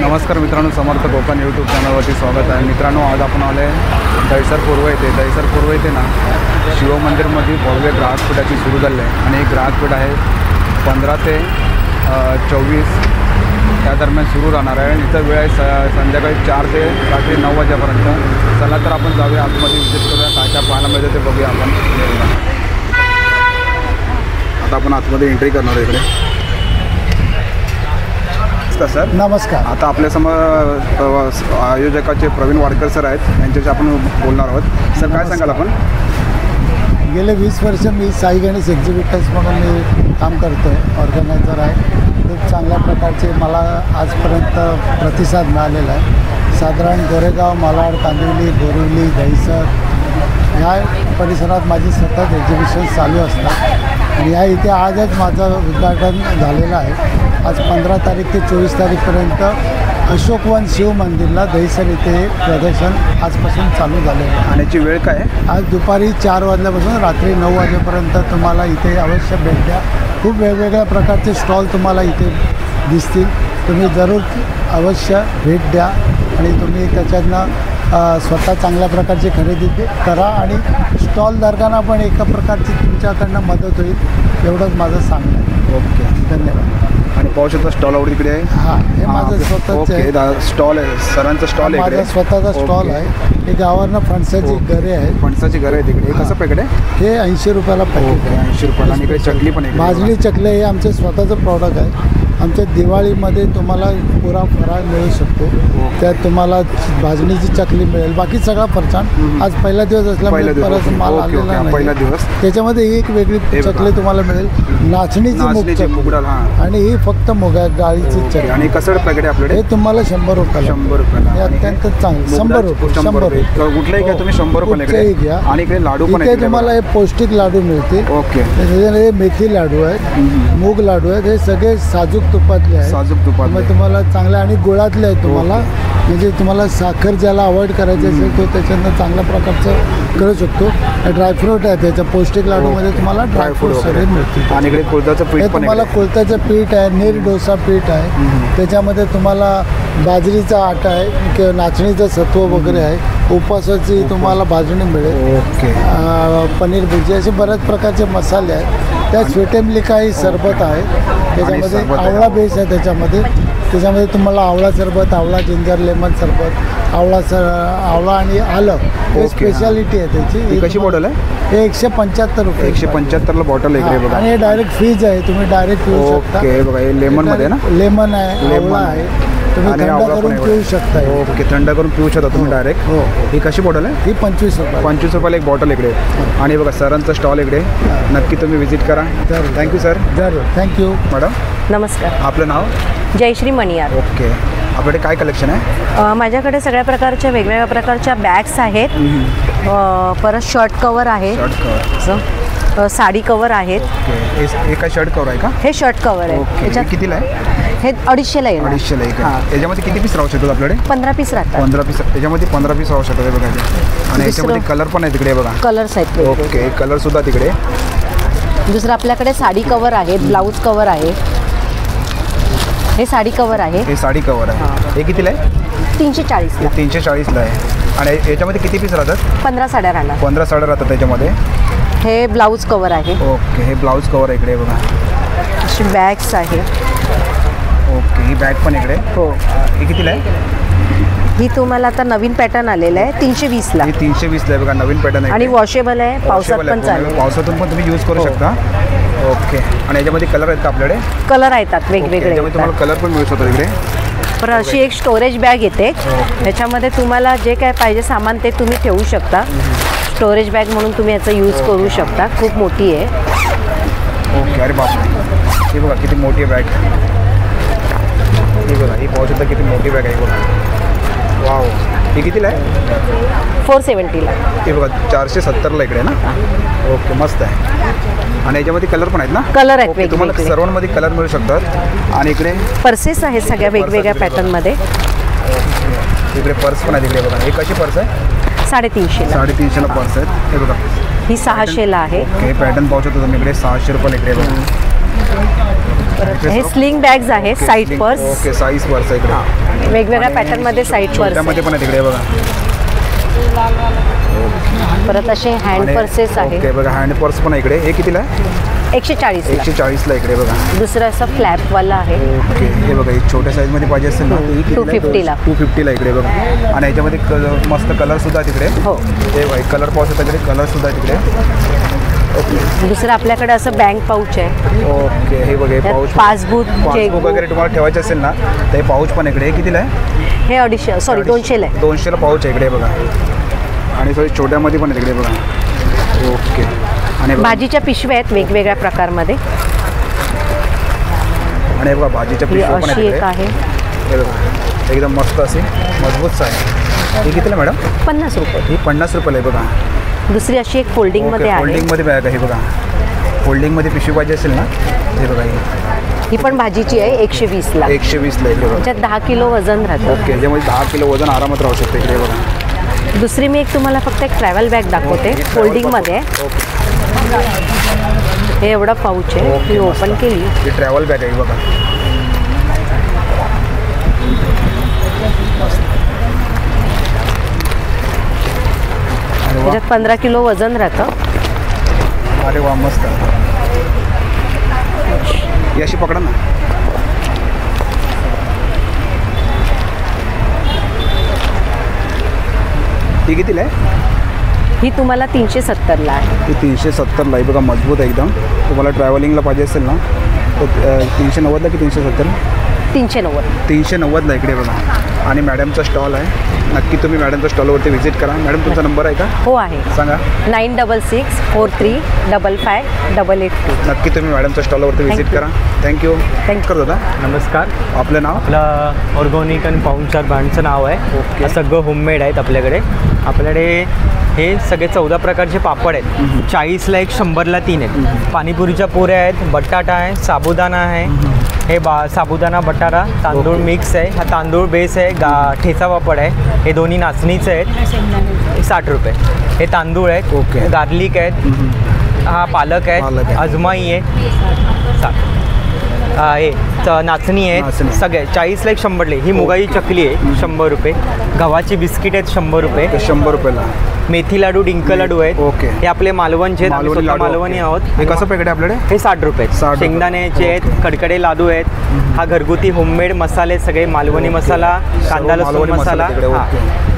नमस्कार मित्रांनो, समर्थ कोकण यूट्यूब चॅनलवरती स्वागत आहे. मित्रांनो, आज आपण आले दहिसर पूर्व येथे ना शिवमंदिरमध्ये भव्य ग्राहकपेठाची सुरू झाली आहे आणि एक ग्राहकपेठ आहे 15 ते 24 त्या दरम्यान सुरू राहणार आहे. इथं वेळ आहे संध्याकाळी 4 ते रात्री 9 वाजेपर्यंत. चला तर आपण जाऊया आतमध्ये, विजिट करूया, काय काय पाहायला मिळतं ते बघूया आपण. आता आपण आतमध्ये एंट्री करणार आहे. इकडे सर नमस्कार. आता आपल्यासमोर आयोजकाचे प्रवीण वाडकर सर आहेत, यांच्याशी आपण बोलणार आहोत. सर, काय सांगाल आपण? गेले 20 वर्ष मी साई गणेश एक्झिबिटर्स म्हणून मी काम करतो आहे, ऑर्गनायझर आहे. खूप चांगल्या प्रकारचे मला आजपर्यंत प्रतिसाद मिळालेला आहे. साधारण गोरेगाव, मालाड, कांदिवली, बोरिवली, दहिसर ह्या परिसरात माझी सतत एक्झिबिशन चालू असतात आणि इथे आजच माझं उद्घाटन झालेलं आहे. आज 15 तारीख ते 24 तारीखपर्यंत अशोकवन शिव मंदिरला दहिसर इथे प्रदर्शन आजपासून चालू झालेलं आहे. आणि याची वेळ काय आहे? आज दुपारी 4 वाजल्यापासून रात्री 9 वाजेपर्यंत तुम्हाला इथे अवश्य भेट द्या. खूप वेगवेगळ्या प्रकारचे स्टॉल तुम्हाला इथे दिसतील. तुम्ही जरूर अवश्य भेट द्या आणि तुम्ही त्याच्यातनं स्वतः चांगल्या प्रकारची खरेदी करा आणि स्टॉलधारकांना पण एका प्रकारची तुमच्याकडनं मदत होईल, एवढंच माझं सांगणं आहे. ओके, धन्यवाद. आणि पाहू शकता स्टॉल तिकडे आहे. हां, हे माझं स्वतःचं स्टॉल आहे, सरांचं स्टॉल आहे. माझा स्वतःचा स्टॉल आहे. हे गावावरनं फणसाची घरे आहेत. फणसाची घरं आहे तिकडे. कसं पॅकेट आहे? हे 80 रुपयाला पॅकेट आहे. 80 रुपयाला. आणि इकडे चकली पण आहे. भाजणी चकले हे आमचं स्वतःचं प्रॉडक्ट आहे. आमच्या दिवाळीमध्ये तुम्हाला पुरा फराळ मिळू शकतो. त्यात तुम्हाला भाजणीची चकली मिळेल, बाकी सगळा फरसाण. आज पहिला दिवस असल्यामुळे परत माल आलेला नाही. पहिला दिवस. त्याच्यामध्ये एक वेगळी चकली तुम्हाला मिळेल, नाचणीची मूग आणि ही फक्त मुगा डाळीची चकली. आणि कसं पॅकेट आहे आपल्याकडे? हे तुम्हाला 100 रुपयाला. 100 रुपयाला. हे अत्यंत चांगलं. 100 रुपये. कुठलंही घ्या तुम्ही, 100 रुपये घ्या. आणि इकडे लाडू पण इथे तुम्हाला हे पौष्टिक लाडू मिळतील. ओके. हे मेथी लाडू आहेत, मूग लाडू आहेत. हे सगळे साजूक तुपातले आहेत. साजूक तुपात मग तुम्हाला चांगले आणि गुळातले आहेत. तुम्हाला म्हणजे तुम्हाला साखर ज्याला अवॉइड करायची असेल तो त्याच्यानं चांगल्या प्रकारचं करू शकतो. ड्रायफ्रूट आहे त्याच्या पौष्टिक लाडूमध्ये तुम्हाला ड्रायफ्रूट सगळे मिळतील. आणि इकडे कुळथाचं पीठ पण तुम्हाला कुळथाचं पीठ आहे, नीर डोसा पीठ आहे. त्याच्यामध्ये तुम्हाला बाजरीचा आटा आहे किंवा नाचणीचं सत्व वगैरे आहे. उपवासाची तुम्हाला भाजणी मिळेल. ओके. पनीर भुर्जी असे बऱ्याच प्रकारचे मसाले आहेत. त्या स्वीटेमलिका ही सरबत आहे, त्याच्यामध्ये आवळा बेस आहे. त्याच्यामध्ये तुम्हाला आवळा सरबत, आवळा जिंजर लेमन सरबत, आवळा आणि आलं हे स्पेशालिटी आहे त्याची. ही कशी बॉटल आहे? हे 175 रुपये. 175ला बॉटल आहे बघा. आणि हे डायरेक्ट फ्रीज आहे, तुम्ही डायरेक्ट पिऊ शकता. ओके, बघा हे लेमन मध्ये ना. लेमन आहे, आवळा आहे, तुम्ही थंड करून पिऊ शकता. ओके, थंड करून पिऊ शकता तुम्ही डायरेक्ट. हो. ही कशी बॉटल आहे? ही 25 रुपये. 25 रुपयाला एक बॉटल इकडे. आणि बघा सरांचं स्टॉल इकडे, नक्की तुम्ही व्हिजिट करा. Thank you sir. जरूर. Thank you madam. नमस्कार. आपलं नाव? जयश्री मणियार. ओके. आपल्याकडे काय कलेक्शन आहे? माझ्याकडे सगळ्या प्रकारच्या वेगवेगळ्या प्रकारच्या बॅग्स आहेत. परत शर्ट कवर आहे, साडी कवर आहेत. हे काय शर्ट कवर आहे का? हे शर्ट कवर आहे. याच्यात कितीला आहे? हे 250ला येईल. 250ला आहे. याच्यामध्ये किती पीस राहू शकतात आपल्याकडे? 15 पीस राहतात. 15 पीस. याच्यामध्ये 15 पीस राहू शकतात बघा. आणि याच्यामध्ये कलर पण आहे तिकडे बघा. कलर्स आहेत. ओके, कलर सुद्धा तिकडे. दुसरं आपल्याकडे साडी कवर आहे, ब्लाऊज कवर आहे. हे साडी कवर आहे. हे साडी कवर आहे. हे कितीला आहे? 340ला. 340ला आहे. आणि याच्यामध्ये किती पीस राहतात? 15 साड्या राहणार. 15 साड्या राहतात त्याच्यामध्ये. हे ब्लाऊज कवर आहे. ओके, हे ब्लाऊज कवर आहे इकडे बघा. अशी बॅग्स आहे. ओके, ही बॅग पण इकडे. हो. हे कितीला आहे? ही तुम्हाला आता नवीन पॅटर्न आलेला आहे 320ला. ही 320ला आहे बघा, नवीन पॅटर्न आहे. आणि वॉशेबल आहे, पावसात पण चालेल. पावसातून पण तुम्ही यूज करू शकता. ओके. आणि याच्यामध्ये कलर आहेत का आपल्याकडे? कलर आहेत वेगवेगळे. तुम्हाला कलर पण मिळू शकतो इकडे. पण अशी एक स्टोरेज बॅग येते, त्याच्यामध्ये तुम्हाला जे काय पाहिजे सामान ते तुम्ही ठेवू शकता. स्टोरेज बॅग म्हणून तुम्ही याचा यूज करू शकता. खूप मोठी आहे. ओके. अरे बापरे, हे बघा किती मोठी आहे बॅग. हे बघा, ही पाहू शकता किती मोठी बॅग आहे बघा. वाव. ही कितीला आहे? 470ला. हे बघा 470ला इकडे ना. ओके, मस्त आहे. आणि याच्यामध्ये कलर पण आहेत ना? कलर आहेत. तुम्हाला सर्वांमध्ये कलर मिळू शकतात. आणि इकडे पर्सेस आहेत सगळ्या वेगवेगळ्या पॅटर्नमध्ये. इकडे पर्स पण आहे तिकडे बघा. ही कशी पर्स आहे? 350ला. 350ला पर्स आहेत. हे बघा, ही 600ला आहे. ओके. पॅटर्न पाहू शकतो तुम्ही इकडे. 600 रुपयाला इकडे बघा. हे स्लिंग बॅग्स आहेत, side purse. Okay, size purse आहे इकडे. वेगवेगळ्या पॅटर्न मध्ये साईड पर्स. छोट्यामध्ये पण आहे तिकडे बघा. परत असे हँड पर्सेस आहे. ओके बघा, हँड पर्स पण आहे इकडे. हे कितीला आहे? 140 ला. 140 ला इकडे बघा. दुसरं असं फ्लॅप वाला आहे. ओके, हे बघा एक छोट्या साईज मध्ये पाहिजे असेल ना 250 ला. 250 ला इकडे बघा. आणि याच्यामध्ये मस्त कलर सुद्धा आहे तिकडे. हो, हे व्हाईट कलर पाऊच आहे तिकडे, कलर सुद्धा आहे तिकडे. ओके, दुसरं आपल्याकडे असं बँक पाऊच आहे. ओके, हे बघा हे पाऊच. पासबुक वगैरे तुम्हाला ठेवायचे असेल ना तर हे पाऊच पण इकडे. हे कितीला आहे? हे 250, सॉरी 200 ला आहे. 200 ला पाऊच आहे इकडे बघा. आणि थोडी छोट्यामध्ये पण आहे तिकडे बघा. ओके, आणि भाजीच्या पिशव्या आहेत वेगवेगळ्या प्रकारमध्ये. आणि बघा भाजीच्या पिशव्या पण अशी एक आहे. हे बघा एकदम मस्त असे मजबूत आहे. हे कितीला मॅडम? 50 रुपये. ही 50 रुपयाला आहे बघा. दुसरी अशी एक फोल्डिंग मध्ये आहे. फोल्डिंगमध्ये बॅग आहे बघा. फोल्डिंगमध्ये पिशवी पाहिजे असेल ना हे बघा. ही पण भाजीची आहे 120 ला. 120 ला इकडे बघा. त्याच्यात 10 किलो वजन राहतं. ओके, याच्यामध्ये 10 किलो वजन आरामात राहू शकते इकडे बघा. दुसरी मी एक तुम्हाला फक्त एक ट्रॅव्हल बॅग दाखवते. फोल्डिंगमध्ये आहे. हे एवढा पाऊच आहे. ही ओपन केली. ही ट्रॅव्हल बॅग आहे बघा. त्याच्यात 15 किलो वजन राहतं. अरे वा, मस्त. ही अशी पकडा ना. ही कितीला आहे? ही तुम्हाला 370 ला आहे. ही 370 ला आहे बघा. मजबूत आहे एकदम. तुम्हाला ट्रॅव्हलिंगला पाहिजे असेल ना तर 390 ला की 370? 390. 390 ला इकडे बघा. आणि मॅडमचा स्टॉल आहे. नक्की तुम्ही मॅडमच्या स्टॉलवरती व्हिजिट करा. मॅडम तुमचा नंबर आहे का? हो आहे. सांगा. 9664355882. नक्की तुम्ही मॅडमच्या स्टॉलवरती व्हिजिट करा. थँक्यू. थँक्यू दादा. नमस्कार. आपलं नाव? आपलं ऑर्गॅनिक आणि पाऊंचार ब्रँडचं नाव आहे. ओके. सगळं होममेड आहेत आपल्याकडे. हे सगळे 14 प्रकारचे पापड आहेत. 40 ला एक, 100 ला 3 आहेत. पाणीपुरीच्या पुऱ्या आहेत, बटाटा आहे, साबुदाणा आहे. हे साबुदाणा बटाटा तांदूळ मिक्स आहे. हा तांदूळ बेस आहे. ठेचा पापड आहे. हे दोन्ही नाचणीचे आहेत. 60 रुपये. हे तांदूळ आहेत. ओके. गार्लिक आहेत. हा पालक आहे. अजमाई आहे. 60. हे नाचणी आहेत. सगळे 40 ला एक, 100 ला. ही मुगाची चकली आहे 100 रुपये. गव्हाची बिस्किट आहेत 100 रुपये. 100 रुपयाला. मेथी लाडू, डिंक लाडू आहेत. ओके. हे आपले मालवणचे आहेत. आम्ही स्वतः मालवणी आहोत. हे कसं पॅकेट आहे आपल्याकडे? हे 60 रुपये. 60 रुपये. शेंगदाण्याचे आहेत, कडकडे लाडू आहेत. हा घरगुती होममेड मसाले सगळे. मालवणी मसाला, कांदा लसूण मसाला.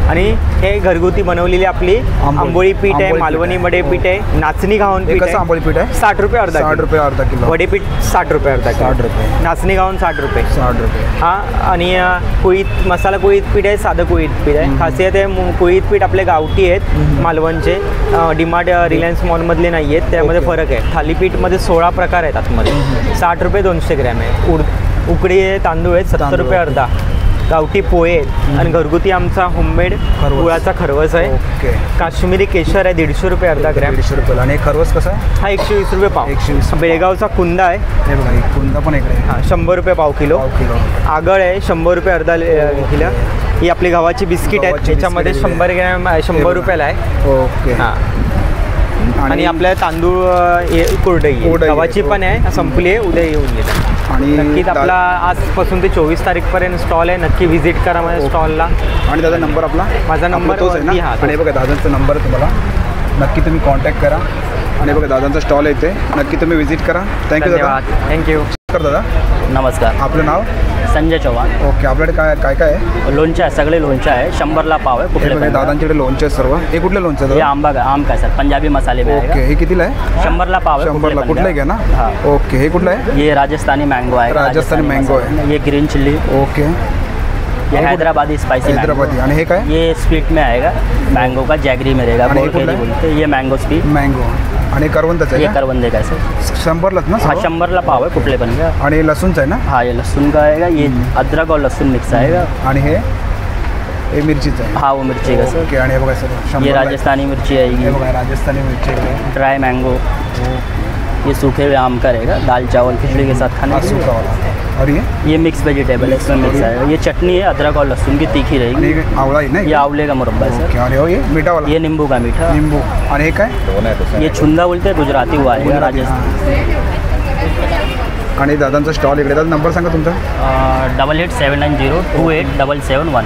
आणि हे घरगुती बनवलेली आपली आंबोळी पीठ आहे, मालवणी वडे पीठ आहे, नाचणी घावन पीठ आहे. आंबोळी पीठ आहे 60 रुपये अर्धा. 60 रुपये अर्धा किलो. वडे पीठ 60 रुपये अर्धा किलो. 60 रुपये. नाचणी घावन 60 रुपये. 60 रुपये. हा. आणि कुळीत मसाला कुळीत पीठ आहे, साधं कुळीत पीठ आहे. खासियत आहे कुळीत पीठ आपले गावठी आहेत मालवणचे. डीमार्ट, रिलायन्स मॉलमधले नाही आहेत. त्यामध्ये फरक आहे. थालीपीठमध्ये 16 प्रकार आहेत आतमध्ये. 60 रुपये 200 ग्रॅम आहे. उकडी तांदूळ आहेत 70 रुपये अर्धा. गावठी पोहे आहेत. आणि घरगुती आमचा होममेड गुळाचा खरवस आहे. ओके. काश्मीरी केशर आहे 150 रुपये अर्धा ग्रॅम. 150 रुपयाला. आणि खरवस कसा आहे? हा 120 रुपये पाव. 120. बेळगावचा कुंदा आहे. हे बघा कुंदा पण इकडे. हा 100 रुपये पाव किलो. आगळ आहे 100 रुपये अर्धा किलो. ही आपली गव्हाची बिस्किट आहेत. त्याच्यामध्ये 100 ग्रॅम 100 रुपयाला आहे. ओके. हां. आणि आपल्या तांदूळ कुरडई गव्हाची पण आहे. संपली आहे, उद्या येऊन येते. आणि नक्कीच आपला आजपासून ते 24 तारीखपर्यंत स्टॉल आहे. नक्की व्हिजिट करा माझ्या स्टॉलला. आणि दादा नंबर आपला? माझा नंबर तोच आहे ना? आणि बघा दादांचा नंबर आहे तुम्हाला. नक्की तुम्ही कॉन्टॅक्ट करा. आणि बघा दादांचा स्टॉल येते. नक्की तुम्ही व्हिजिट करा. थँक्यू दादा. थँक्यू. दादा नमस्कार. आपलं नाव? संजय चव्हाण. ओके. आपल्याकडे काय काय आहे? लोणचे आहे, सगळे लोणचे आहे. 100 ला पाव आहे. कुठले दादांच्याकडे लोणचे आहे सर्व. हे कुठले लोणचे हे आम काय सर पंजाबी मसाले में ओके. हे कितीला आहे? 100 ला पाव आहे. 100 ला. कुठलं घ्या ना? ओके. हे कुठलं आहे? ये राजस्थानी मैंगो आहे. राजस्थानी मैंगो आहे. ये ग्रीन चिल्ली. ओके. ये हैदराबादी स्पाइसी हैदराबादी. आणि हे काय? ये स्प्लिट में आएगा. मैंगो का जैगरी में रहेगा. बोलते ये मैंगो स्प्लिट. मैंगो. आणि करवंदाचं आहे? ये करवंदे का सर 100लाच ना? हाँ 100 ला पाव है. कुठले पण का. आणि लसूणचं आहे ना? हाँ ये लहसुन का आएगा. ये अदरक और लहसुन मिक्स आएगा. आणि हे मिरचीचं आहे? हाँ वो मिर्ची का सर. ओके. आणि हे बघा सर ये राजस्थानी मिर्ची आएगी. हे बघा राजस्थानी मिरची आहे. Dry mango. ये सूखे हुए आम का रहेगा. दाल चावल खिचड़ी के साथ खाने के लिए. सूखा वाला. और ये मिक्स वेजिटेबल है. इसमें मिक्स आएगा. ये चटनी है अदरक और लहसुन की तीखी रहेगी. आणि आवळा आहे ना? ये आंवले का मुरब्बा है सर. आणि हे मीठा वाला? ये नींबू का मीठा. नींबू. आणि हे काय? ये छुंदा बोलते हैं गुजराती हुआ है राजस्थान. आणि दादांचा स्टॉल इकडे. दादा नंबर सांगा तुमचा. 8870287771.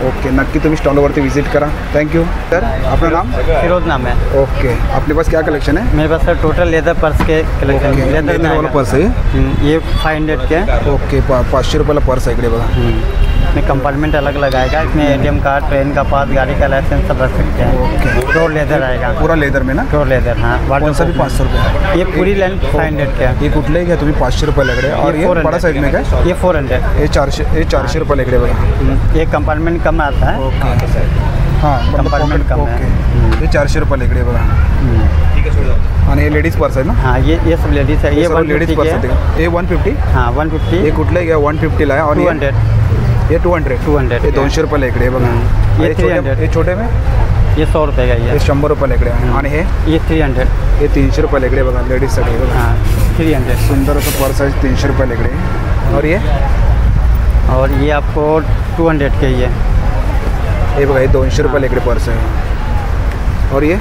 ओके, नक्की तुम्ही स्टॉलवरती विजिट करा. थँक्यू. सर आपलं नाम? फिरोज नाम है. ओके, आपके पास क्या कलेक्शन है? मेरे पास सर टोटल लेदर पर्स के कलेक्शन. लेदर वाला पर्स आहे. ये 500 के. ओके, 500 रुपयाला पर्स आहे इकडे बघा. में कंपार्टमेंट अलग लगाएगा. इसमें ATM कार्ड, ट्रेन का पास, गाड़ी का लाइसेंस सब रख सकते हैं. ओके, प्योर लेदर आएगा. पूरा लेदर में ना? Pure leather. हाँ, कौन सा भी 500 रुपये. ये पूरी लेंथ 500 के है. ये कुठलंही घ्या तुम्ही 500 रुपयाला इकडे. और ये 400 बड़ा साइज में काय? ये 400. हे 400 रुपयाला इकडे बघा. ये कंपार्टमेंट कम आता है. ओके, हां कंपार्टमेंट कम ओके. है. हे 400 रुपयाला इकडे बघा. आणि हे लेडीज पर्स आहे ना? हाँ, ये सब लेडीज है. ये लेडीज पर्स आहे. हे 150. हाँ 150. हे कुठलंही घ्या 150ला आहे. और 200. ये 200. हे 200 रुपयाला इकडे बघा. ये हे छोटे 300. हे छोटे में ये 100 रुपये का हे ये. 100 रुपयाला इकडे आहे. आणि हे ये 300. 300 रुपयाला इकडे बघा. लेडीजसाठी बघा. हाँ 300. सुंदर असं पर्स आहे 300 रुपयाला इकडे. और और ये आपको 200 के ये. हे बघा, हे 200 रुपयाला इकडे पर्स आहे. और ये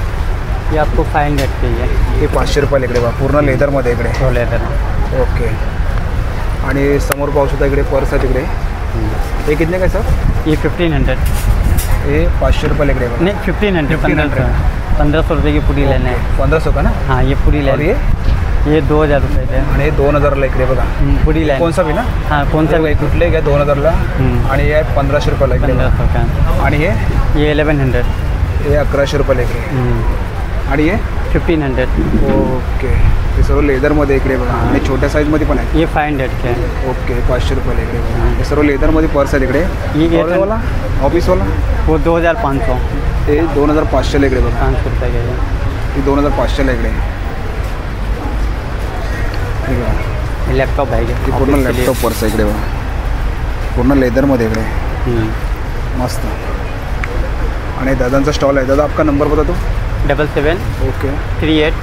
आपको 500 के ये. हे 500 रुपयाला इकडे बघा. पूर्ण लेदरमध्ये इकडे. Pure leather. ओके. आणि समोर पाहू शकता इकडे पर्स आहे तिकडे. हे कितने का सर? ये 1500. हे 500 रुपयाला इकडे बघा. नहीं 1500. 1500. 1500 रुपये की पूरी लेना है. 1500 का ना? हाँ ये पूरी और लेना. ये ये 2000 रुपये के. आणि हे 2000ला इकडे बघा. पूरी लेना. कोणसा भी ना? हाँ कौन सा हे कुठले घ्या 2000ला. आणि हे 1500 रुपयाला इकडे बघा. 1500 का. आणि हे ये 1100. 1100 रुपयाला इकडे. आणि हे 1500. ओके. हे सर्व लेदरमध्ये इकडे बघा. आणि छोट्या साईजमध्ये पण आहे. ये 500 के. ओके, 500 रुपयाला इकडे बघा. हे सर्व लेदरमध्ये पर्स आहे तिकडे. ये वाला ऑफिसवाला वो 2500. हे 2500ला इकडे बघा. 500 रुपये का ये. हे 2500ला इकडे. हे बघा, ये लैपटॉप है ये. हे पूर्ण ऑफिस के लिए. लॅपटॉप पर्स आहे इकडे बघा. पूर्ण लेदरमध्ये इकडे. मस्त. आणि दादांचा स्टॉल आहे. दादा आपका नंबर बता दो. 77 ओके 38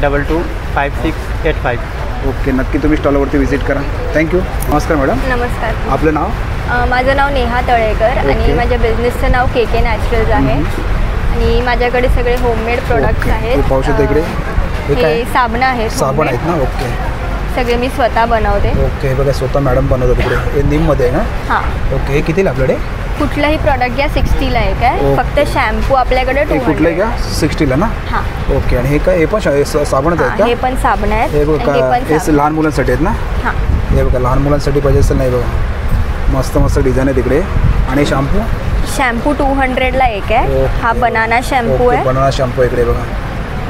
22 5685. ओके, नक्की तुम्ही स्टॉलवरती व्हिजिट करा. थँक्यू. नमस्कार मॅडम. नमस्कार. आपलं नाव? माझं नाव नेहा तळेकर ओके. आणि माझ्या बिझनेसचं नाव KK नॅचरल्स आहे. आणि माझ्याकडे सगळे होममेड प्रोडक्ट्स ओके. आहेत. हे पाहू शकता इकडे. हे काय? हे साबणं आहेत. साबण homemade. आहेत ना? ओके सगळे मी स्वतः बनवते. ओके. हे बघा, स्वतः मॅडम बनवतात तिकडे. हे निममध्ये आहे ना? हां, ओके. हे कितीला आपल्याकडे? कुठलंही प्रॉडक्ट घ्या 60ला आहे काय. ओके. फक्त शॅम्पू आपल्याकडे हे 200. कुठलं घ्या 60ला ना? हां, ओके. आणि हे काय? हे पण साबणच आहेत हे का? पण साबण आहेत. हे बघा, आणि हे पण हे साबण. लहान मुलांसाठी आहेत ना? हां, हे बघा, लहान मुलांसाठी पाहिजे असेल नाही बघा. मस्त मस्त डिझाईन आहे तिकडे. आणि शॅम्पू शॅम्पू 200ला एक आहे. ओके. हा बनाना शॅम्पू आहे. बनाना शॅम्पू इकडे बघा.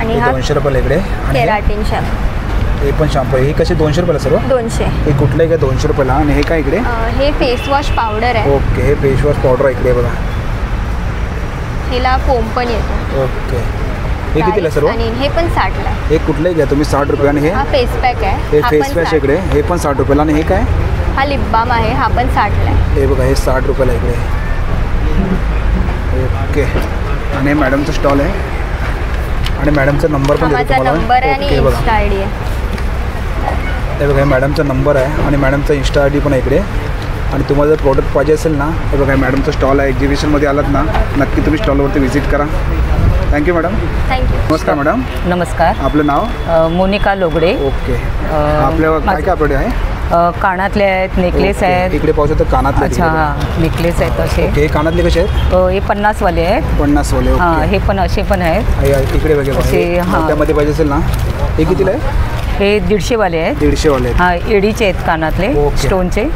आणि हे हा 200 रुपयाला इकडे. आणि केराटिन शॅम्पू हे पण शॅम्पू आहे. हे कसे 200 रुपयाला सर्व? 200. हे कुठलंही काय 200 रुपयाला. आणि हे काय इकडे? हे फेस वॉश पावडर आहे. ओके. हे फेस वॉश पावडर आहे इकडे बघा. ह्याला फोम पण येतो. ओके. हे कितीला सर्व? आणि हे पण 60ला आहे. हे कुठलंही घ्या तुम्ही 60 रुपये. आणि हे हा फेस पॅक आहे. हे हा फेस पण वॉश 60. इकडे. हे पण 60 रुपयाला. आणि हे काय? हा लिप बाम आहे. हा पण 60ला आहे. हे बघा, हे 60 रुपयाला इकडे. ओके. आणि मॅडमचं स्टॉल आहे. आणि मॅडमचा नंबर हा पण देतो माझा तुम्हाला. नंबर आहे आणि ओके बघा. इन्स्टा आयडी आहे. हे बघा, हे मॅडमचा नंबर आहे. आणि मॅडमचा इन्स्टा आय डी पण आहे इकडे. आणि तुम्हाला जर प्रोडक्ट पाहिजे असेल ना, हे बघा, मॅडमचा स्टॉल आहे. एक्झिबिशनमध्ये आलात ना, नक्की तुम्ही स्टॉलवरती व्हिजिट करा. Thank you madam. थँक्यू. नमस्कार मॅडम. नमस्कार. आपलं नाव? मोनिका लोगडे. ओके. आपल्या काय काय आपल्याकडे आहे? कानातले आहेत, नेकलेस ओके. आहेत. इकडे पाहू शकता कानातले. अच्छा, हां, नेकलेस आहेत असे. ओके. हे कानातले कसे आहेत? हे 50 वाले आहेत. 50 वाले. हां, ओके. हे पण असे पण आहेत. इकडे बघा, असे, हां. त्यामध्ये पाहिजे असेल ना, हे कितीला आहे? हे 150 वाले आहेत. 150 वाले आहेत. हां, एडीचे आहेत कानातले, ओके. स्टोनचे.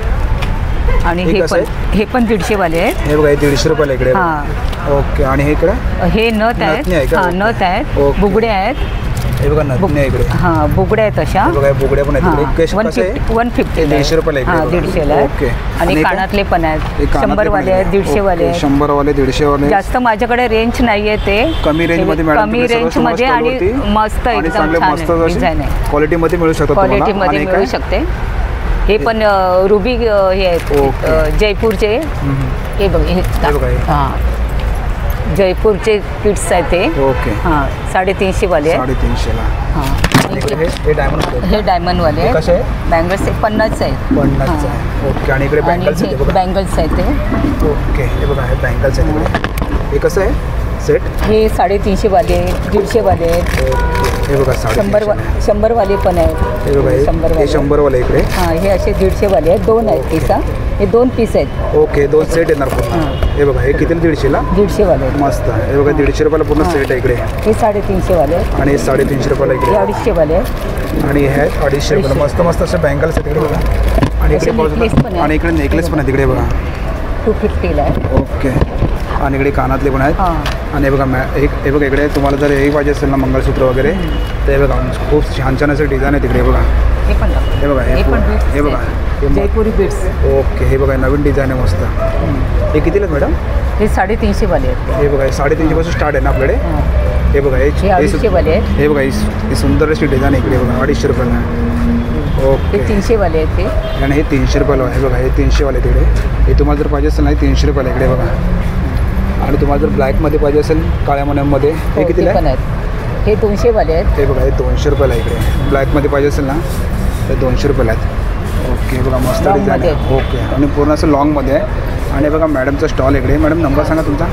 आणि हे हे कसं पण हे 150 वाले आहेत. हे बघा, हे 150 रुपयाला इकडे. हां. ओके. आणि हे इकडे? हे नथ नथनी आहे आहेत. का? हां, नथ आहेत. ओके. बुगडे आहेत. हे बघा, नथनी आहे इकडे. हां, बुगड्या आहेत अशा. हे बघा, हे बुगड्या पण आहेत इकडे. हां, कसं आहे? 150 150 रुपयाला इकडे. हां, 150ला आहे. ओके. आणि हे काय? कानातले पण आहेत. हे कानातले 100 पण वाले आहेत, 150 वाले आहेत. 100 वाले, 150 वाले. जास्त माझ्याकडे रेंज नाही आहे ते. कमी रेंजमध्ये मॅडम कमी रेंजमध्ये आणि मस्त आणि एकदम चांगले छान मस्त डिझाईन आहे. क्वालिटीमध्ये मिळू शकतात तुम्हाला. क्वालिटीमध्ये आणि मिळू काय? शकते. हे पण रुबी हे आहेत ओके. जयपूरचे. हे बघ हे बघा हे. हां, जयपूरचे किट्स आहेत ते. ओके. हां, 350 वाले आहेत. 350ला. हां, आणि इकडे हे डायमंड हे डायमंडवाले हे कसे आहे? बँगल्स हे 50 आहेत. 50 हां. आहे. ओके. आणि इकडे आणि बँगल्स आहेत हे बघा. बँगल्स आहेत ते. ओके. हे बघा, हे बँगल्स आहेत इकडे. हे कसं आहे? सेट हे 350 वाले आहेत, 150 वाले आहेत, हे बघा 100 वाले पण आहेत. हे बघा हे 100 वाले इकडे. हां, हे असे 150 वाले आहेत, 2 आहेत पीस. हे 2 पीस आहेत. ओके 2 सेट येणार पूर्ण. हे बघा हे कितीला 150ला? 150 वाले आहेत. मस्त. हे बघा 150 रुपयाला पूर्ण सेट आहे इकडे. हे 350 वाले आहेत. आणि 350 रुपयाला हे इकडे. 250 वाले आहेत. आणि हे 250 रुपयाला. मस्त मस्त असे बँगल्स आहेत इकडे बघा. आणि इकडे necklace पण आहे. आणि इकडे नेकलेस पण आहेत इकडे बघा. 250ला आहे. ओके. आणि इकडे कानातले पण आहेत. हां. आणि हे बघा हे बघा इकडे तुम्हाला जर हे पाहिजे असेल ना मंगळसूत्र वगैरे तर हे बघा खूप छान छान असे डिझाईन आहेत इकडे बघा. हे पण दाखव. हे बघा हे पण beads हे बघा आहेत. जयपुरी बीट्स. ओके. हे बघा नवीन डिझाईन आहे मस्त. हे कितीला आहेत मॅडम? हे 350 वाले आहेत. हे बघा 350 पासून स्टार्ट आहे ना आपल्याकडे. हां. हे बघा हे 250 वाले आहेत. हे बघा ही सुंदर अशी डिझाईन इकडे बघा 250 रुपयाला. हे ओके. 300 वाले आहेत ते. आणि हे 300 रुपयाला आहे बघा. हे 300 वाले तिकडे. हे तुम्हाला जर पाहिजे असेल ना 300 रुपयाला इकडे बघा. आणि तुम्हाला जर ब्लॅकमध्ये पाहिजे असेल काळ्या मण्यांमध्ये हे हो, कितीला ते पण आहे? आहेत. हे 200 वाले आहेत. हे बघा हे 200 रुपयाला इकडे. ब्लॅकमध्ये पाहिजे असेल ना तर 200 रुपयाला आहेत. ओके. बघा मस्त Long डिझाईन मध्ये आहे. ओके. आणि पूर्ण असं लॉंगमध्ये आहे. आणि बघा मॅडमचा स्टॉल इकडे. मॅडम नंबर सांगा तुमचा.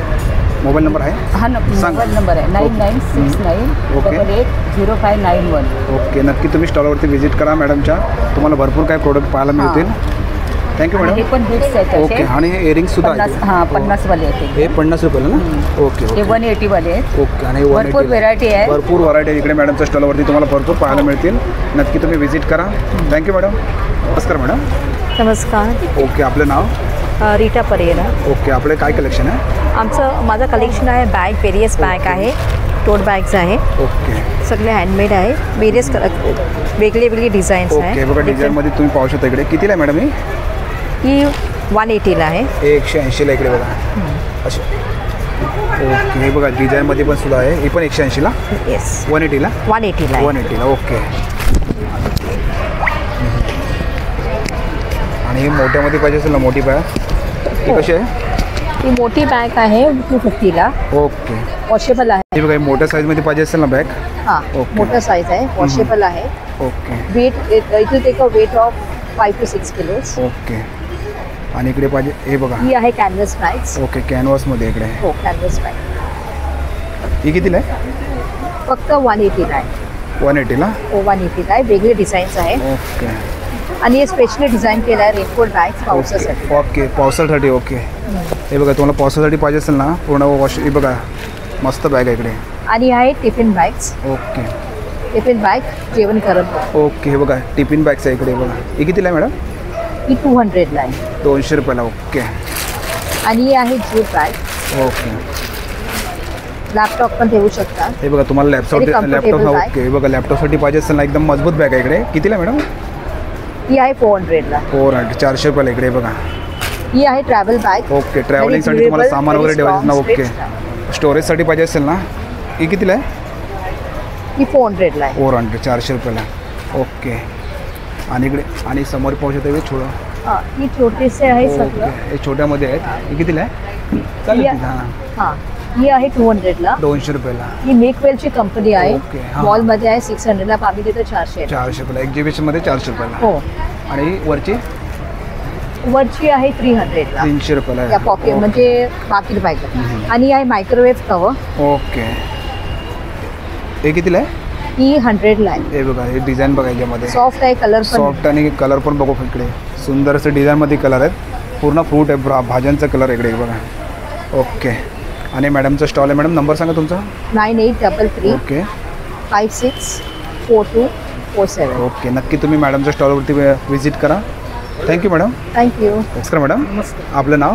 मोबाईल नंबर आहे? हा सांग. मोबाईल नंबर आहे 9969 ओके. 880591. ओके. नक्की तुम्ही स्टॉलवरती व्हिजिट करा मॅडमच्या. तुम्हाला भरपूर काही प्रोडक्ट पाहायला मिळतील. थँक्यू आणि हे मॅडम. पण बीट्स आहेत ओके. असे. आणि हे इयरिंग्स सुद्धा 50 आहेत. हां 50 वाले आहेत हे 50 रुपयाला ना? ओके हे ओके 180 वाले आहेत. ओके. आणि हे भरपूर 180 व्हेरायटी आहे. भरपूर व्हरायटी आहे इकडे मॅडमच्या स्टॉलवरती तुम्हाला भरपूर पाहायला मिळतील. नक्की तुम्ही व्हिजिट करा. Thank you madam. नमस्कार मॅडम. नमस्कार. ओके. आपलं नाव? रीटा परेरा. ओके. आपले काय कलेक्शन आहे? माझं कलेक्शन आहे बॅग, वेरियस बॅग आहे, टोट बॅग्स आहे, ओके सगळे हँडमेड आहे, वेरियस वेगळे वेगळे डिझाईन्स ओके. आहे. बघा डिझाईनमध्ये तुम्ही पाहू शकता इकडे. कितीला आहे मॅडम ही? ही 180ला आहे. हे 180ला इकडे बघा असे. ओके. हे बघा डिझाईनमध्ये पण सुद्धा आहे. ही पण 180ला. येस 180ला 180ला आहे. 180ला. ओके. आणि ही मोठ्यामध्ये पाहिजे असेल ना मोठी बॅग ती कशी आहे? ही मोठी बॅग आहे 250ला. ओके. वॉशेबल आहे. हे बघा ही मोठ्या साईजमध्ये पाहिजे असेल ना बॅग. हां ओके. मोठा साईज आहे, वॉशेबल आहे. Okay wait it will take a weight of 5 to 6 kilos. Okay. आणि इकडे पाहिजे हे बघा. ही आहे कॅनव्हस बॅग्स. ओके. कॅनव्हासमध्ये इकडे. हो कॅनव्हस बॅग ही कितीला आहे? फक्त 180ला आहे. 180ला. हो 180ला आहे. वेगळे डिझाईन्स आहे. ओके आणि हे स्पेशली डिझाईन केलं आहे रेनकोट बॅग्स पावसासाठी. ओके. पावसासाठी. ओके. हे बघा तुम्हाला पावसासाठी पाहिजे असेल ना पूर्ण वॉश हे बघा मस्त बॅग आहे इकडे. आणि आहे tiffin bags. Okay tiffin bag जेवण करत. ओके. हे बघा टिफिन बॅग्स आहे इकडे बघा. ही कितीला आहे मॅडम? ही 200ला आहे. 200 रुपयाला. ओके. आणि ही आहे ज्यूट बॅग. ओके. लॅपटॉप पण ठेवू शकता. हे बघा तुम्हाला Very comfortable laptop bag. Okay. हे बघा लॅपटॉपसाठी पाहिजे असेल ना एकदम मजबूत बॅग आहे इकडे. कितीला आहे मॅडम? ही आहे 400ला. 400 रुपयाला इकडे बघा. ही आहे ट्रॅव्हल बॅग. ओके. ट्रॅव्हलिंगसाठी तुम्हाला सामान वगैरे ठेवायचं ना. ओके. स्टोरेजसाठी पाहिजे असेल ना ही कितीला आहे? ही 400ला आहे. 400 रुपयाला. ओके. आणि इकडे आणि समोर पाहू शकता हे छोटं. हां ही छोटेसे आहे ओके. सगळं. हे छोट्यामध्ये आहेत. ही कितीला आहे? चालेल या- की? हां हां ही आहे 200ला. 200 रुपयाला. ही मेकवेलची कंपनी आहे. ओके, हां. मॉलमध्ये आहे 600ला. आम्ही देतो 400. 400 रुपयाला. एक्झिबिशनमध्ये 400 रुपयाला. हो. आणि वरची वरची आहे 300ला. 300 रुपयाला आहे. या पॉकेट ओके. म्हणजे पाकिट बॅग. आणि आहे मायक्रोवेव्ह कव्हर. ओके. हे कितीला आहे? ही 100ला आहे. हे बघा हे डिझाईन बघा याच्यामध्ये सॉफ्ट आहे, कलर पण. सॉफ्ट आणि कलर पण बघू इकडे. सुंदर असं डिझाईनमध्ये कलर आहेत. पूर्ण फ्रूट आहे भाज्यांचा कलर इकडे बघा. ओके. आणि मॅडमचा स्टॉल आहे. मॅडम नंबर सांगा तुमचा. 9833 ओके 564247. ओके. नक्की तुम्ही मॅडमच्या स्टॉलवरती व्हिजिट करा. Thank you madam. थँक्यू. नमस्कार मॅडम. नमस्कार. आपलं नाव?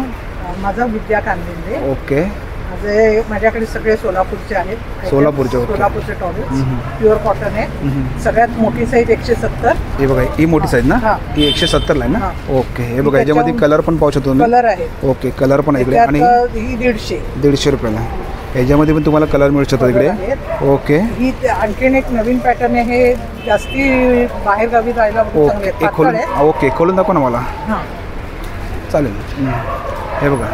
माझा विद्या कांदेंदे. ओके. माझ्याकडे सगळे सोलापूरचे आहेत. सोलापूरचे, ओके. सोलापूरचे टॉवेल्स प्युअर कॉटन आहे. सगळ्यात मोठी साईज 170. हे बघा ही मोठी साईज ना? हां. ही 170ला आहे ना? हां. ओके. हे बघा याच्यामध्ये कलर पण पाहू शकतो तुम्ही. कलर आहे. ओके. कलर पण आहे इकडे. आणि त्यात ही 150. 150 रुपयाला. ह्याच्यामध्ये पण तुम्हाला कलर मिळू शकतो इकडे. ओके. ही आणखीन एक नवीन पॅटर्न आहे. हे जास्ती बाहेर गावी जायला चांगले ओके. आहेत. एक खोलून पातळ आहे. ओके खोलून दाखवा ना मला. हां. चालेल. हे बघा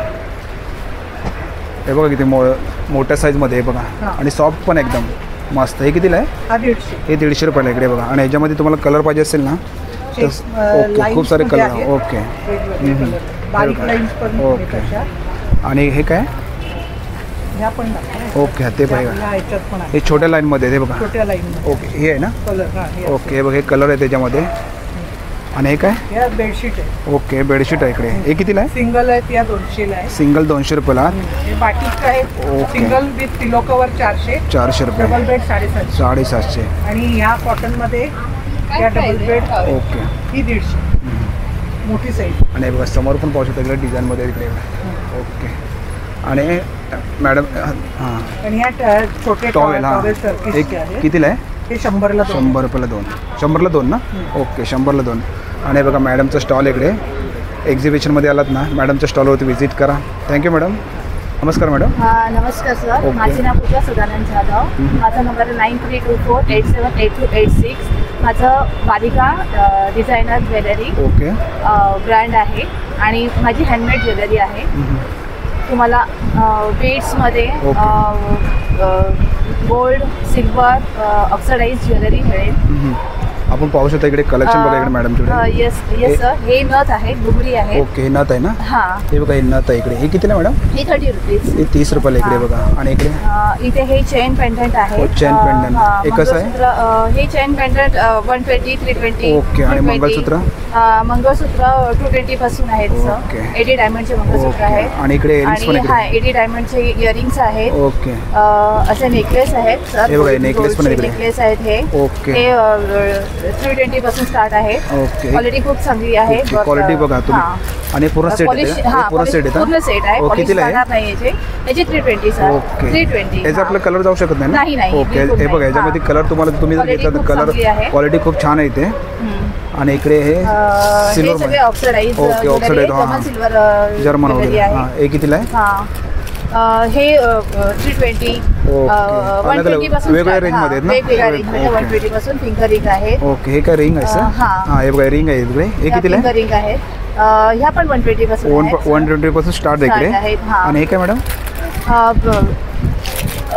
हे बघा किती मोठ्या साईजमध्ये आहे बघा. हां. आणि सॉफ्ट पण एकदम मस्त. हे कितीला आहे? हा 150. हे 150 रुपयाला इकडे बघा. आणि ह्याच्यामध्ये तुम्हाला कलर पाहिजे असेल ना तर ओके खूप सारे कलर. ओके. वेगवेगळे कलर. बारीक लाईन्स पण ओके. आहेत अशा. आणि हे काय? ह्या पण दाखवा. ओके ते बघा, ह्या ह्याच्यात पण आहे हे छोट्या लाईनमध्ये ते बघा. छोट्या लाईन ओके हे आहे ना. कलर. हा हे ओके हे बघा, हे कलर आहे त्याच्यामध्ये. आणि हे काय? ह्या बेडशीट आहे. ओके बेडशीट आहे इकडे. हे कितीला आहे? सिंगल आहे त्या 200 आहे. सिंगल 200 रुपयाला. हे बाटिक आहे. Okay. Single with pillow cover 400. 400 रुपये. Double bed 750. 750. आणि ह्या कॉटन मध्ये या डबल बेड ओके ही 150 मोठी साईज. आणि हे बघा समोर पण पाहू शकता इकडे डिझाईनमध्ये इकडे. ओके आणि मॅडम हां आणि ह्या छोटे टॉवेल. हां टॉवेल एक टर्किशचे आहे. कितीला आहे? हे 100ला 2. 100 रुपयाला 2. 100ला 2 ना. ओके 100ला 2. आणि हे बघा मॅडमचं स्टॉल इकडे. एक्झिबिशनमध्ये आलात ना, मॅडमच्या स्टॉलवरती व्हिजिट करा. Thank you madam. नमस्कार मॅडम. नमस्कार सर. ओके. माझे नाव पूजा सदानंद जाधव. माझा नंबर आहे 9324878286. माझं बालिका डिझायनर ज्वेलरी ओके ब्रँड आहे आणि माझी हँडमेड ज्वेलरी आहे. तुम्हाला बीड्समध्ये गोल्ड, सिल्वर, ऑक्सिडाइज ज्वेलरी मिळेल. आपण पाहू शकता इकडे कलेक्शन बघा इकडे मॅडमकडे. Yes sir. हे नथ आहे, बुगडी आहे. ओके हे नथ आहे ना. हां. हे बघा हे नथ आहे इकडे. हे कितीला मॅडम? हे 30 रुपीज. हे 30 रुपयाला इकडे बघा. आणि इकडे इथे हे चेन पेंडंट आहे. Chain pendant. हे कसं आहे? हे चेन पेंडंट 120, 320. ओके. आणि मंगळसूत्र? मंगळसूत्र 220 पासून आहेत सर. ओके. 80 डायमंडचे मंगळसूत्र आहे. आणि इकडे इयरिंग्स पण इकडे. 80 डायमंडचे इयरिंग्स आहेत. ओके. असे नेकलेस आहेत सर. हे बघा नेकलेस पण इकडे. नेकलेस आहेत हे. ओके. हे 320 पासून स्टार्ट आहे. ओके. क्वालिटी खूप चांगली आहे. क्वालिटी बघा तुम्ही. आणि पूर्ण सेट आहे. पूर्ण सेट आहे. पूर्ण सेट आहे. ओके कितीला आहे? नाही याचे 320 सर. ओके. 320. याचा आपला कलर जाऊ शकत नाही ना. नाही ओके. हे बघा याच्यामध्ये कलर तुम्हाला तुम्ही जर घेतला तर कलर क्वालिटी खूप छान आहे इथे. आणि इकडे हे सिल्वर सगळे ऑक्सिडाइज. Okay oxidise. हां सिल्वर जर्मन वगैरे. हां हे कितीला आहे? हां हे 320. अलग 120 पासून वेगवेगळ्या रेंजमध्ये आहेत ना. वेगवेगळ्या रेंजमध्ये 120 पासून फिंगर रिंग आहे. ओके. हे काय रिंग आहे सर? हां हे बघा रिंग आहे इकडे. हे कितीला आहे? फिंगर रिंग आहे. ह्या पण 120 पासून आहेत. 120 पासून स्टार्ट आहे इकडे. आणि हे काय मॅडम?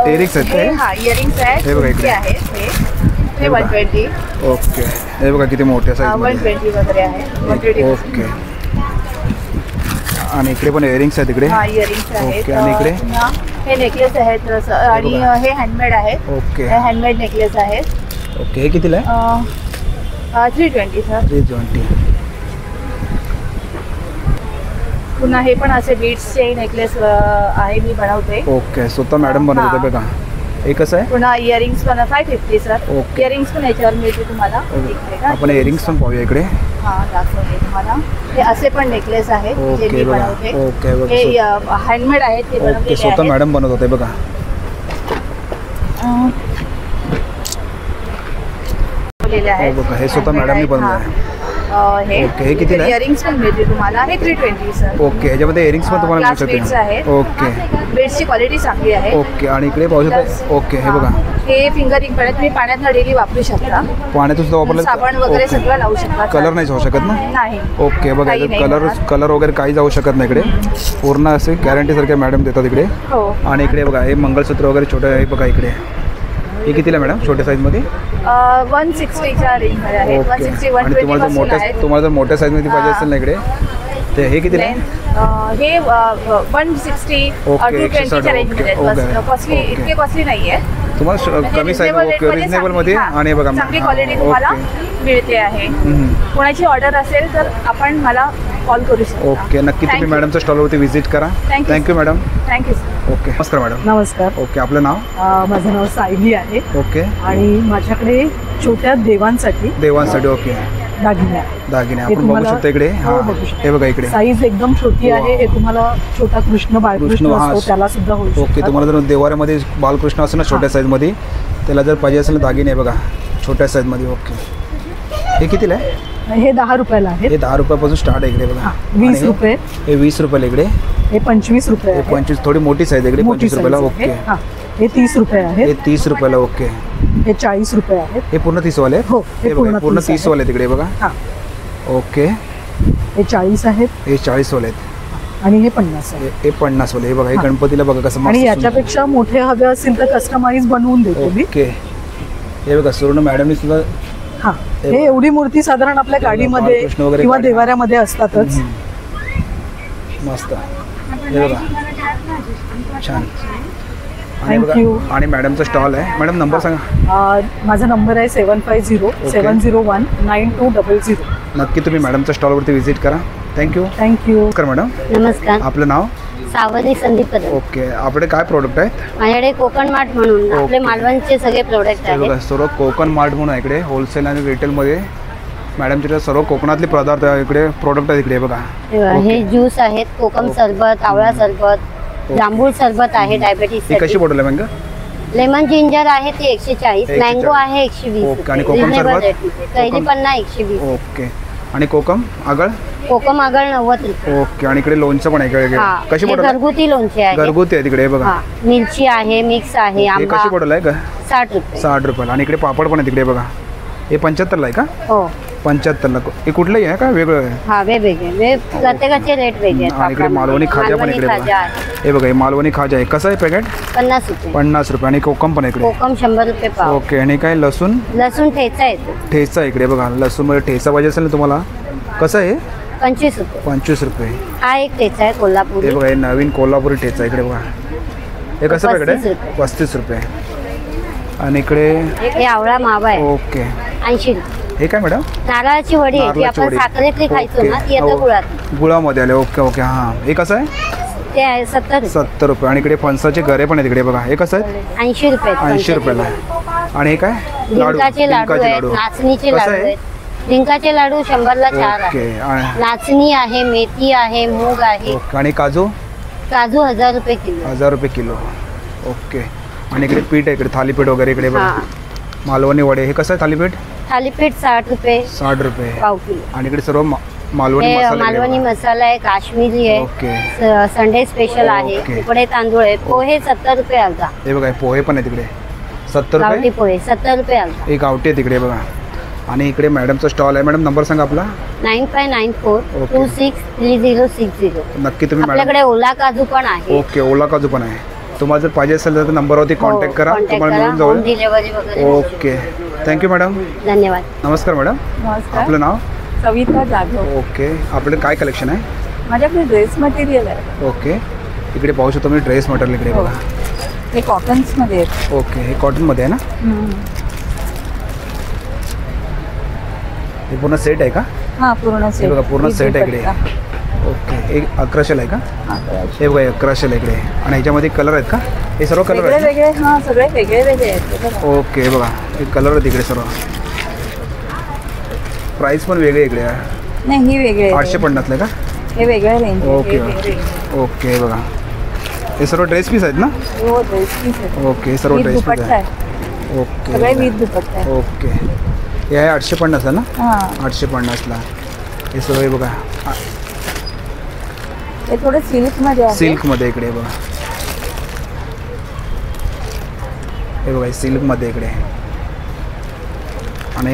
इयरिंग्स आहेत काय? हां इयरिंग्स आहेत. हे बघा इकडे. हे 120. ओके. हे बघा किती मोठ्या साईज. 120 वगैरे आहे. 120. ओके. आणि इकडे पण इयरिंग्स आहेत इकडे. हां इयरिंग्स आहेत. ओके. आणि इकडे हे नेकलेस आहेत आणि हे हँडमेड आहे. ओके. हे हँडमेड नेकलेस आहेत. ओके. हे कितीला आहे? 320 सर. 320. पुन्हा हे पण असे बीड्सचे नेकलेस आहे मी बनवते. ओके. स्वतः मॅडम बनवत होते बघा. हे कसं आहे? पुन्हा इयरिंग्स पण 550 सर. ओके. इयरिंग्स पण याच्यावर मिळते तुम्हाला. आपण इयरिंग्स पण पाहूया इकडे. हां दाखवते तुम्हाला. हे असे पण नेकलेस आहेत जे ओके मी बघा. बनवते. ओके बघा. हे हँडमेड आहेत. ते ओके बनवलेले स्वतः आहेत. मॅडम बनवत होते बघा. बनवलेले आहेत. बघा हे स्वतः मॅडमनी बनवलं आहे. हे ओके. हे कितीला आहे? इयरिंग्स पण मिळते तुम्हाला. हे 320 सर. ओके. ह्याच्यामध्ये इयरिंग्स पण तुम्हाला मिळू ग्लास बीड्स शकते. आहेत. ओके. बीड्सची क्वालिटी चांगली आहे. ओके. आणि इकडे पाहू शकता. ओके हे बघा हे फिंगर रिंग पण तुम्ही पाण्यात डेली वापरू शकता. पाण्यातून सुद्धा वापरलं. साबण वगैरे सगळं लावू शकता. कलर नाही जाऊ शकत ना. नाही. ओके बघा काही नाही कलर होणार. कलर वगैरे काही जाऊ शकत नाही इकडे. पूर्ण असे गॅरंटीसारखे मॅडम देतात इकडे. हो. आणि इकडे बघा हे मंगळसूत्र वगैरे छोटे आहे बघा इकडे. हे कितीला मॅडम छोट्या साईजमध्ये? 160च्या रेंजमध्ये आहे. ओके. 160, आणि 120 पासून आहेत. तुम्हाला जर मोठ्या साईजमध्ये पाहिजे असेल ना इकडे ते हे कितीला आहे? हे 160, ओके, 220च्या रेंजमध्ये आहेत. ओके. बस कॉस्टली ओके. इतके कॉस्टली नाही आहे. तुम्हाला कमी साईज ओके रिजनेबलमध्ये. आणि बघा चांगली क्वालिटी तुम्हाला मिळते आहे. कोणाची ऑर्डर असेल तर आपण मला कॉल करू शकता. ओके. नक्की तुम्ही मॅडमच्या स्टॉलवरती व्हिजिट करा. Thank you madam. Thank you sir. Okay. नमस्कार मॅडम. नमस्कार. ओके. आपलं नाव? माझं नाव सायली आहे. ओके. आणि माझ्याकडे छोट्या देवांसाठी ओके दागिने आपण बघू शकतो इकडे. हां हे बघा इकडे साईज एकदम छोटी आहे. हे तुम्हाला छोटा कृष्ण बाळकृष्ण असतो त्याला सुद्धा होईल. ओके. तुम्हाला जर देवाऱ्यामध्ये बालकृष्ण असेल ना छोट्या साईजमध्ये त्याला जर पाहिजे असेल ना दागिने बघा छोट्या साईजमध्ये. ओके. हे कितीला आहे? हे 10 रुपयाला आहे. हे 10 रुपयापासून स्टार्ट आहे इकडे बघा. 20 रुपये. हे 20 रुपयाला इकडे. हे 25 रुपये. हे 25 थोडी मोठी साईज इकडे 25 रुपयाला. ओके. हे 30 रुपये आहे. हे 30 रुपयाला. ओके. हे 40 रुपये आहेत. हे पूर्ण 30 वाले? हो हे पूर्ण 30 वाले तिकडे बघा. ओके. हे 40 आहेत. हे 40 वाले आहेत. आणि हे 50 आहे. हे 50 वाले. हे बघा हे गणपतीला बघा कसं. आणि याच्यापेक्षा मोठे हवे असतील तर कस्टमाइज बनवून देतो मी. ओके. हे बघा सुवर्ण मॅडमनी सुद्धा. हां हे एवढी मूर्ती साधारण आपल्या गाडीमध्ये किंवा देवाऱ्यामध्ये असतातच. मस्त. हे बघा छान. आणि बघा, थँक्यू. आणि मॅडमचा स्टॉल आहे. मॅडम नंबर सांगा. माझा नंबर आहे 750-701-9200. नक्की तुम्ही मॅडमच्या स्टॉलवरती व्हिजिट करा. थँक्यू. थँक्यू. नमस्कार मॅडम, नमस्कार. आपलं नाव? सावनी संदीप कदम. ओके, आपले काय प्रोडक्ट आहेत? माझ्याकडे कोकण मार्ट म्हणून आपले मालवणचे सगळे प्रोडक्ट हे बघा, आहेत. सर्व कोकण मार्ट म्हणून आहे इकडे, होलसेल आणि रिटेलमध्ये मॅडमच्या सर्व कोकणातले पदार्थ इकडे प्रोडक्ट आहेत इकडे बघा. हे ज्यूस आहेत, कोकम सरबत, आवळा सरबत, जांभूळ सरबत आहे डायबिटीस ही कशी बॉटल आहे मॅंगो? लेमन जिंजर आहे ते 140, 140. मँगो आहे 120. ओके, आणि कोकम सरबत? कैरी पन्ना 120. ओके, आणि कोकम आगळ? कोकम आगळ 90 रुपये. ओके, आणि इकडे लोणचं पण आहे इकडे. हा, कशी हे बॉटल? घरगुती लोणचे आहे. घरगुती आहे तिकडे बघा. हा, मिरची आहे, मिक्स आहे, हे आंबा. कशी बॉटल आहे का? 60 रुपये. 60 रुपयाला. आणि इकडे पापड पण आहे तिकडे बघा. हे 75ला आहे का? हो. 75ला. हे कुठलंही आहे का वेगळं आहे? हा, वेगवेगळे प्रत्येकाचे रेट वेगळे आहेत. आणि इकडे मालवणी खाजा पण इकडे मालवणी बघा. खाजा आहे. हे बघा, हे मालवणी खाजा आहे. कसं आहे पॅकेट? 50 रुपये. 50 रुपये. आणि कोकम पण आहे इकडे. कोकम 100 रुपये पाव. ओके, आणि काय लसूण? लसूण ठेचा येतो. ठेचा इकडे बघा. लसूणमध्ये ठेचा पाहिजे असेल ना तुम्हाला, कसं आहे? 25 रुपये. 25 रुपये. हा एक ठेचा आहे कोल्हापुरी. हे बघा, हे नवीन कोल्हापुरी ठेचा इकडे बघा. हे कसं पॅकेट 35 आहे? रुपये. 35 रुपये. आणि इकडे हे आवळा मावा आहे ओके. 80 रुपये. हे काय मॅडम? नारळाची वडी आहे ती नारळाची आपण वडी. साखरेतली खायचो ना, ती आता हो. गुळात. गुळामध्ये आले. Okay okay. हां, हे कसं आहे? ते आहे 70 रुपये. 70 रुपये. आणि इकडे फणसाचे गरे पण आहेत इकडे बघा. हे कसं आहे? 80 रुपये. 80 रुपयाला. आणि हे काय? डिंकाचे लाडू आहेत, नाचणीचे कसं लाडू आहे? आहेत. डिंकाचे लाडू 100ला 4 आहे. ओके. नाचणी आहे, मेथी आहे, मूग आहे. ओके. आणि काजू? काजू 1000 रुपये किलो. 1000 रुपये किलो. ओके. आणि इकडे पीठ आहे इकडे, थालीपीठ वगैरे इकडे बघा. हा. मालवणी वडे. हे कसं आहे थालीपीठ? थालीपीठ 60 रुपये 60 रुपये पाव किलो. आणि इकडे सर्व मालवणी हे मसाला मालवणी मसाला आहे, काश्मीरी ओके. आहे, संडे स्पेशल आहे, ओके. तुकडे तांदूळ आहे, पोहे 70 रुपये अर्धा. हे बघा, हे पोहे पण आहे तिकडे 70 गावठी रुपये. पोहे 70 रुपये अर्धा. एक गावठी आहे तिकडे बघा. आणि इकडे मॅडमचा स्टॉल आहे. मॅडम नंबर सांगा आपला. 9594263060. नक्की तुम्ही मॅडम. आपल्याकडे ओला काजू पण आहे. ओके, ओला काजू पण आहे. तुम्हाला जर पाहिजे असेल तर नंबरवरती कॉन्टॅक्ट करा, तुम्हाला मिळून होम जाईल. डिलिव्हरी वगैरे. Okay, thank you madam. धन्यवाद. नमस्कार मॅडम, नमस्कार. आपलं नाव? सविता जाधव. ओके, आपलं काय कलेक्शन आहे? माझ्याकडे ड्रेस मटेरियल आहे. ओके, इकडे पाहू शकतो मी ड्रेस मटेरियल इकडे बघा. हे कॉटन्समध्ये आहेत. ओके, हे कॉटनमध्ये आहे ना? हे पूर्ण सेट आहे का? हां, पूर्ण हे सेट. बघा, पूर्ण सेट आहे इकडे. ओके, एक 1100 आहे का? हे बघा, 1100 इकडे. आणि ह्याच्यामध्ये कलर आहेत का? हे सर्व कलर वेगळे आहेत? वेगळे. हां, सगळे वेगळे वेगळे आहेत. ओके, हे बघा, हे कलर आहेत इकडे सर्व. प्राइस पण वेगळे इकडे आहे. नाही, ही वेगळे 850 का? हे वेगळ्या रेंज. ओके ओके, हे बघा, हे सर्व ड्रेस पीस आहेत ना? हो, ड्रेस पीस आहे. ओके, हे सर्व ड्रेस पीस दुपट्टा आहे. आहे. ओके, सगळे विथ दुपट्टा आहे. ओके. हे आहे 850 आहे ना? हां, 850ला. हे सर्व हे बघा, हे थोडे सिल्कमध्ये आहे. सिल्कमध्ये इकडे बघा. हे बघा, सिल्कमध्ये इकडे. आणि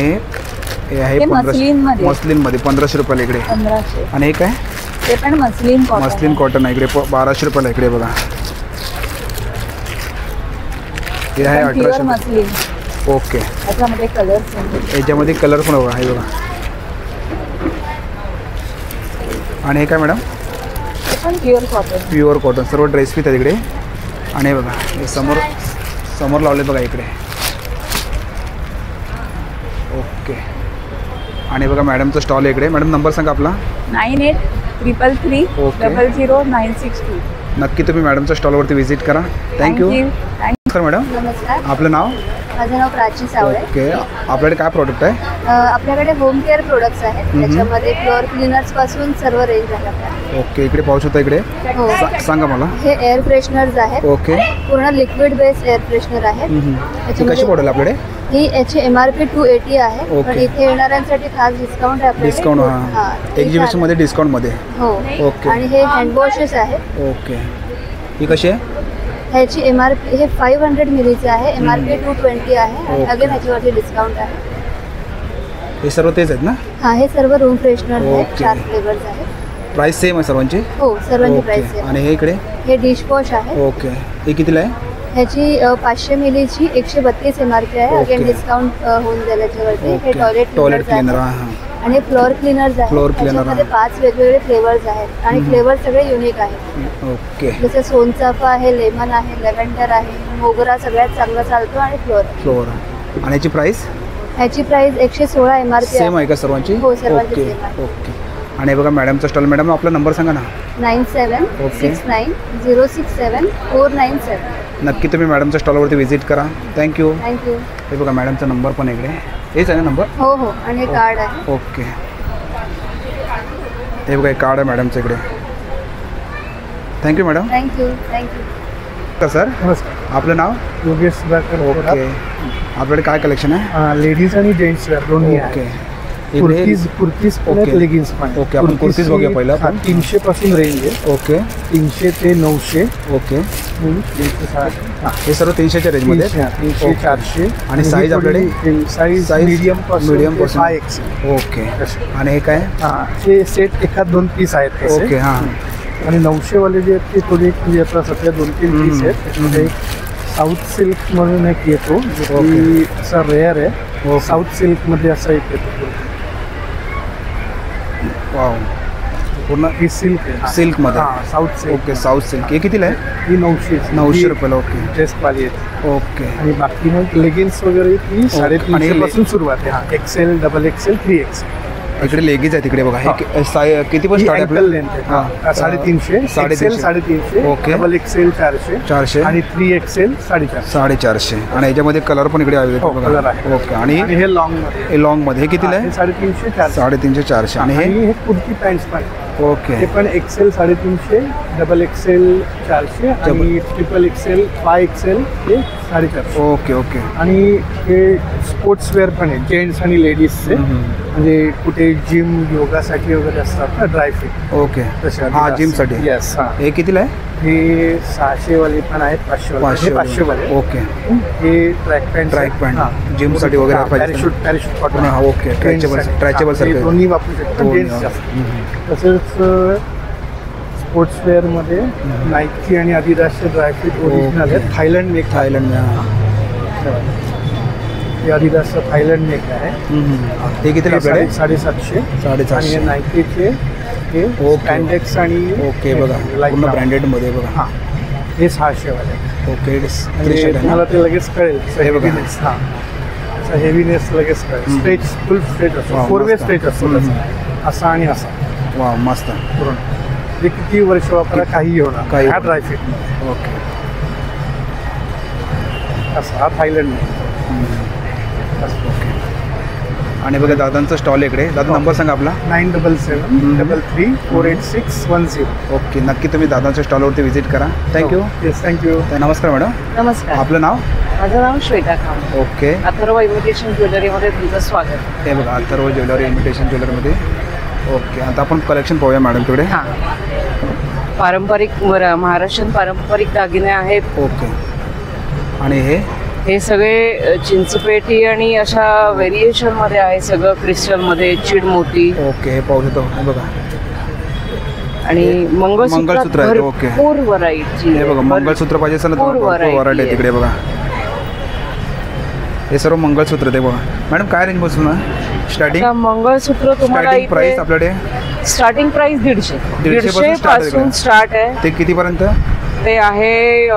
हे आहे हे मस्लिनमध्ये. मस्लिनमध्ये 1500 रुपयाला इकडे. 1500. आणि हे काय? ते पण मस्लिन कॉटन. मस्लिन कॉटन आहे इकडे 1200 रुपयाला इकडे बघा. हे आहे 1800. मस्लिन. ओके, याच्यामध्ये कलर्स आहेत. याच्यामध्ये कलर पण बघा, हे बघा. आणि हे काय मॅडम? ते पण प्युअर कॉटन. प्युअर कॉटन, सर्व ड्रेस पीस आहे तिकडे. आणि हे बघा, हे समोर लावले बघा इकडे. ओके, आणि बघा मॅडमचा स्टॉल आहे इकडे. मॅडम नंबर सांगा आपला. 9833300962. नक्की तुम्ही मॅडमच्या स्टॉलवरती व्हिजिट करा. थँक्यू. नमस्कार मॅडम, नमस्कार, आपलं नाव? माझं नाव प्राची सावळे. ओके, आपल्याकडे काय प्रोडक्ट आहे? आपल्याकडे होम केअर प्रोडक्ट्स आहेत. त्याच्यामध्ये फ्लोअर क्लिनर्स पासून सर्व रेंज आहे आपल्याकडे. ओके, इकडे पाहू शकता इकडे. हो. सांगा मला. हे एअर फ्रेशनर्स आहेत. ओके. पूर्ण लिक्विड बेस्ड एअर फ्रेशनर आहेत. ती कशी पडेल आपल्याकडे? ही याची MRP 280 आहे. ओके. पण इथे येणाऱ्यांसाठी खास डिस्काउंट आहे आपल्याकडे. डिस्काउंट, हां, एक्झिबिशनमध्ये डिस्काउंटमध्ये. हो. ओके. आणि हे हँड वॉशेस आहेत. ओके, ही कशी आहे? ह्याची MRP हे 500 मिलीचे आहे. MRP 220 आहे. आणि ओके. अगेन ह्याच्यावरती डिस्काउंट आहे. हे सर्व तेच आहेत ना? हा, हे सर्व रूम फ्रेशनर आहेत. ओके. 4 फ्लेवर्स आहेत. प्राइस सेम आहे सर्वांची? हो, सर्वांची ओके. प्राइस आहे. आणि हे इकडे? हे डिशवॉश आहे. ओके, हे कितीला आहे? ह्याची 500 मिलीची 132 MRP आहे. ओके. अगेन डिस्काउंट होऊन जाईल याच्यावरती. हे ओके, टॉयलेट टॉयलेट क्लीनर. हां हां, आणि फ्लोअर क्लीनर्स आहेत. Floor cleaner त्याच्यामध्ये आहे. 5 वेगवेगळे फ्लेवर्स आहेत आणि फ्लेवर सगळे युनिक आहेत. ओके. जसं सोनचाफा आहे, लेमन आहे, लेव्हेंडर आहे, मोगरा सगळ्यात चांगला चालतो आणि फ्लोअर. फ्लोअर. आणि याची प्राईस ह्याची प्राइस 116 MRP सेम आहे का सर्वांची? हो, सर्वांची ओके सेम आहे. ओके. आणि हे बघा मॅडमचा स्टॉल. मॅडम आपला नंबर सांगा ना. 9769067497. नक्की तुम्ही मॅडमच्या स्टॉलवरती व्हिजिट करा. थँक्यू. थँक्यू. हे बघा मॅडमचा नंबर पण इकडे हेच आहे ना नंबर? हो हो, आणि हे कार्ड आहे. ओके. हे बघा कार्ड आहे मॅडमचं इकडे. Thank you madam. थँक्यू. का सर? नमस्कार. आपलं नाव? योगेश सुधाकर. ओके. आपल्याकडे काय कलेक्शन आहे? लेडीज आणि जेंट्स वेअर दोन्ही आहे. ओके. कुर्तीज पण ओके. आहेत, लेगिन्स पण. ओके, आपण कुर्तीज बघूया पहिला. 300 पासून रेंज आहे. ओके. 300 ते 900. ओके. हे सर्व 300च्या रेंजमध्ये? 300 400. आणि साईज आपल्याकडे? साईज मीडियम मीडियम पासून. 5X. ओके. आणि हे काय? हे सेट एखाद 2 पीस आहेत तसे. ओके. हां. आणि 900 वाले जे आहेत ते थोडे म्हणजे आता सध्या 2-3 पीस आहेत. त्याच्यामध्ये साऊथ सिल्क म्हणून एक येतो, जो की असा रेअर आहे. साऊथ सिल्कमध्ये असा एक येतो. वाव. पूर्ण ही सिल्क आहे. सिल्कमध्ये? South silk. Okay. South silk. हे कितीला आहे? ही 900 रुपयाला. ओके. ड्रेसवाली आहे. ओके. आणि बाकी मग लेगिन्स वगैरे ती 350 पासून सुरुवात आहे. XL, XXL, 3X. इकडे लेगीज आहे तिकडे बघा. हे किती पण स्टार्ट अँकल लेंथ आहे. 350. 350. ओके. XL 400 आणि 3XL 450. 450. आणि याच्यामध्ये कलर पण इकडे अवेलेबल कलर आहे. ओके. आणि हे लॉंग मध्ये हे कितीला आहे? 350 350 400. आणि हे कुर्ती पॅन्ट्स पण. ओके. हे पण XL 350, XXL 400 आणि XXL 5XL हे 450. ओके. ओके. आणि हे स्पोर्ट्सवेअर पण आहे, जेंट्स आणि लेडीजचे. म्हणजे कुठे जिम योगासाठी वगैरे असतात ना, ड्रायफिट. ओके. हां, जिमसाठी. येस. हां. हे कितीला आहे? हे 600 वाले पण आहेत, 500 वाले. ओके. हे ट्रॅक पॅन्ट जिमसाठी वगैरे पाहिजे. Parachute cotton. हां. ओके. ट्रॅचेबल सारखं दोन्ही वापरू शकतो जेंट्स जास्त. तसेच स्पोर्ट्सवेअरमध्ये नाईकी आणि adidas ड्रायफिट ओरिजिनल आहेत. Thailand make. हे adidas थायलंड मेक आहे. हे कितीला आपल्याकडे? 750. आणि हे नाईकीचे हे स्पॅन्डेक्स आणि ओके. बघा पूर्ण ब्रँडेडमध्ये बघा. हां. हे 600 वाले. ओके. तुम्हाला ते लगेच कळेल. हे बघा. हां. हेवीनेस लगेच कळेल. स्ट्रेच, फुल स्ट्रेच असतो. 4 वे स्ट्रेच असतो असा आणि असा. वा, मस्त. पूर्ण म्हणजे किती वर्ष वापरा काही होणार काही. हा ड्रायफिट. ओके. असा हा थायलंड. ओके. आणि बघा दादांचा स्टॉल इकडे. दादा नंबर सांगा आपला. 9773348610. ओके. नक्की तुम्ही दादांच्या स्टॉलवरती व्हिजिट करा. थँक्यू. Yes, thank you. नमस्कार मॅडम. नमस्कार. आपलं नाव? माझं नाव श्वेता खाम. ओके. अथर्व इमिटेशन ज्वेलरीमध्ये तुमचं स्वागत. हे बघा अथर्व ज्वेलरी इमिटेशन ज्वेलरीमध्ये. ओके. आता आपण कलेक्शन पाहूया मॅडम तिकडे. हां. पारंपरिक महाराष्ट्रीयन पारंपरिक दागिने आहेत. ओके. आणि हे सगळे चिंचपेटी आणि अशा व्हेरिएशनमध्ये आहे. सगळं क्रिस्टलमध्ये, चिडमोती. ओके. हे पाहू शकतो. हे बघा. आणि मंगळसूत्र आहे. ओके. भरपूर व्हरायटी. हे बघा मंगळसूत्र पाहिजे असेल ना, व्हरायटी आहे तिकडे बघा. हे सर्व मंगळसूत्र ते बघा. मॅडम काय रेंज बसून स्टार्टिंग? मंगळसूत्र तुम्हाला प्राइस आपल्याकडे स्टार्टिंग प्राइस 150 पासून स्टार्ट आहे. ते कितीपर्यंत? ते आहे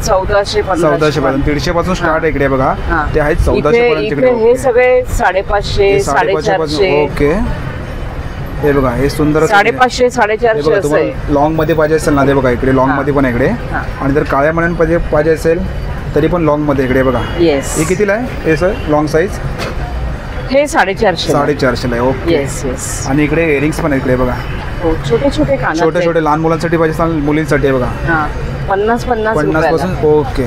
1400 पर्यंत. 150 पासून स्टार्ट आहे इकडे बघा. ते आहेत 1400 पर्यंत. हे सगळे 550 450. ओके. हे बघा हे सुंदर 550 450 लॉंग मध्ये पाहिजे असेल ना, ते बघा इकडे लॉंग मध्ये पण इकडे. आणि जर काळ्या मण्यांमध्ये पाहिजे असेल तरी पण लॉंग मध्ये इकडे बघा. येस. हे कितीला आहे हे सर लॉंग साईज? हे 450 450 आहे. ओके. Yes yes. आणि इकडे इयरिंग्स पण इकडे बघा. छोटे छोटे कान, छोटे छोटे लहान मुलांसाठी पाहिजे असेल, मुलींसाठी बघा. 50 पासून. ओके.